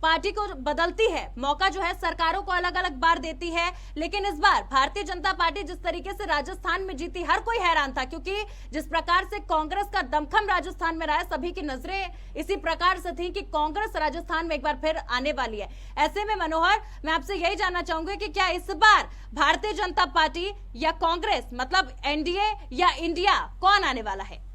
पार्टी को बदलती है, मौका जो है सरकारों को अलग अलग बार देती है, लेकिन इस बार भारतीय जनता पार्टी जिस तरीके से राजस्थान में जीती, हर कोई हैरान था, क्योंकि जिस प्रकार से कांग्रेस का दमखम राजस्थान में रहा है, सभी की नजरें इसी प्रकार से थी कि कांग्रेस राजस्थान में एक बार फिर आने वाली है। ऐसे में मनोहर, मैं आपसे यही जानना चाहूंगी कि क्या इस बार भारतीय जनता पार्टी या कांग्रेस, मतलब एनडीए या इंडिया, कौन आने वाला है?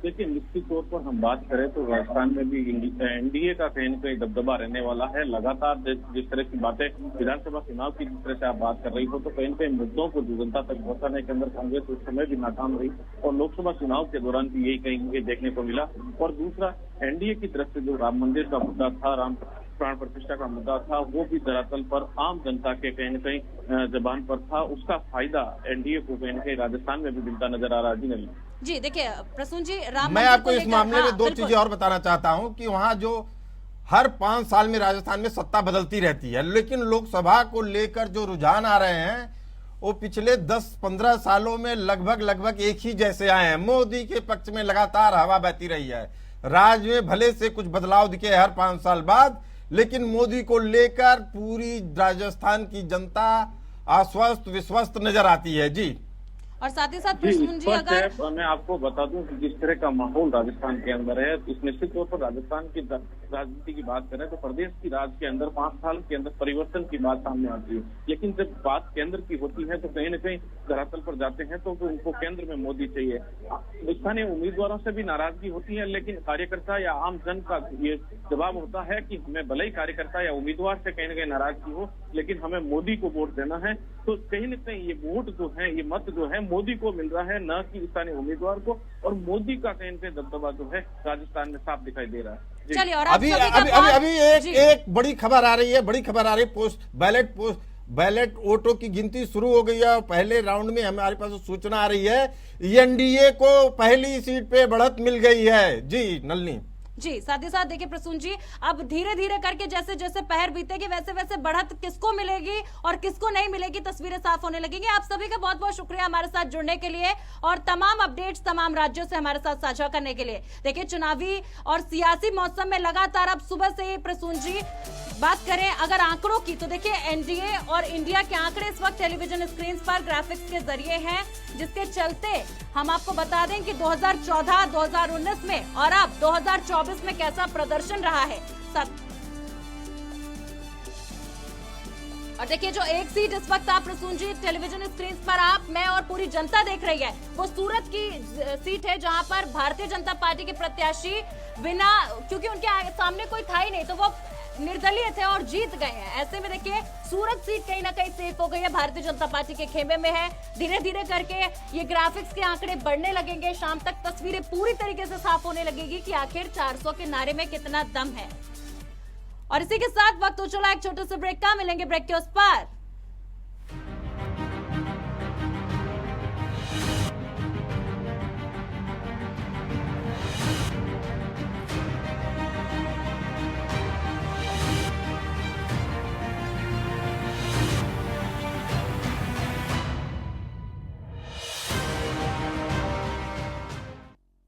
देखिए, निश्चित तौर पर हम बात करें तो राजस्थान में भी एनडीए का कहीं न कहीं दबदबा रहने वाला है। लगातार जिस तरह की बातें विधानसभा चुनाव की जिस तरह से आप बात कर रही हो, तो कहीं न कहीं मुद्दों को जनता तक पहुंचाने के अंदर कांग्रेस उस समय भी नाकाम रही, और लोकसभा चुनाव के दौरान भी यही कहीं देखने को मिला। और दूसरा, एनडीए की तरफ से जो राम मंदिर का मुद्दा था, राम प्राण प्रतिष्ठा का मुद्दा था, वो भी धरातल पर आम जनता के कहीं न कहीं जबान पर था। उसका फायदा एनडीए को कहीं न कहीं राजस्थान में भी मिलता नजर आ रहा है। जी देखिए प्रसून जी, मैं आपको इस मामले में 2 चीजें और बताना चाहता हूं कि वहां जो हर 5 साल में राजस्थान में सत्ता बदलती रहती है, लेकिन लोकसभा को लेकर जो रुझान आ रहे हैं वो पिछले 10-15 सालों में लगभग एक ही जैसे आए हैं। मोदी के पक्ष में लगातार हवा बहती रही है। राज्य में भले से कुछ बदलाव दिखे हर 5 साल बाद, लेकिन मोदी को लेकर पूरी राजस्थान की जनता आश्वस्त विश्वस्त नजर आती है। जी और साथ ही साथ प्रसून जी अगर मैं आपको बता दूं कि जिस तरह का माहौल राजस्थान के अंदर है, इस निश्चित तौर पर राजस्थान की राजनीति की बात करें तो प्रदेश की राज के अंदर 5 साल के अंदर परिवर्तन की बात सामने आती है, लेकिन जब बात केंद्र की होती है तो कहीं न कहीं धरातल पर जाते हैं तो उनको केंद्र में मोदी चाहिए। स्थानीय उम्मीदवारों से भी नाराजगी होती है, लेकिन कार्यकर्ता या आम जन का ये जवाब होता है कि हमें भले ही कार्यकर्ता या उम्मीदवार से कहीं न कहीं नाराजगी हो, लेकिन हमें मोदी को वोट देना है। तो कहीं न कहीं ये वोट जो है, ये मत जो है मोदी को मिल रहा है, न कि स्थानीय उम्मीदवार को, और मोदी का कहीं पे दबदबा जो है राजस्थान में साफ दिखाई दे रहा है। चलिए, और अभी एक बड़ी खबर आ रही है, बैलेट वोटों की गिनती शुरू हो गई है। पहले राउंड में हमारे पास सूचना आ रही है एनडीए को पहली सीट पे बढ़त मिल गई है। जी नलिनी जी, साथ ही साथ देखिए प्रसून जी, अब धीरे धीरे करके जैसे जैसे पहर बीतेगी वैसे वैसे बढ़त किसको मिलेगी और किसको नहीं मिलेगी, तस्वीरें साफ होने लगेंगी। आप सभी का बहुत बहुत शुक्रिया हमारे साथ जुड़ने के लिए और तमाम अपडेट्स तमाम राज्यों से हमारे साथ साझा करने के लिए। देखिए, चुनावी और सियासी मौसम में लगातार अब सुबह से ही प्रसून जी बात करें अगर आंकड़ों की, तो देखिए एनडीए और इंडिया के आंकड़े इस वक्त टेलीविजन स्क्रीन पर ग्राफिक्स के जरिए हैं, जिसके चलते हम आपको बता दें कि 2014, 2019 में और अब 2024 में कैसा प्रदर्शन रहा है। और देखिए, जो एक सीट इस वक्त आप प्रसून जी टेलीविजन स्क्रीन पर आप, मैं और पूरी जनता देख रही है, वो सूरत की सीट है जहां पर भारतीय जनता पार्टी के प्रत्याशी बिना, क्योंकि उनके सामने कोई था ही नहीं, तो वो निर्दलीय थे और जीत गए हैं। ऐसे में देखिए सूरत सीट कहीं ना कहीं सेफ हो गई है, भारतीय जनता पार्टी के खेमे में है। धीरे धीरे करके ये ग्राफिक्स के आंकड़े बढ़ने लगेंगे, शाम तक तस्वीरें पूरी तरीके से साफ होने लगेगी कि आखिर 400 के नारे में कितना दम है। और इसी के साथ वक्त हो चला एक छोटे से ब्रेक का, मिलेंगे ब्रेक के उस पार।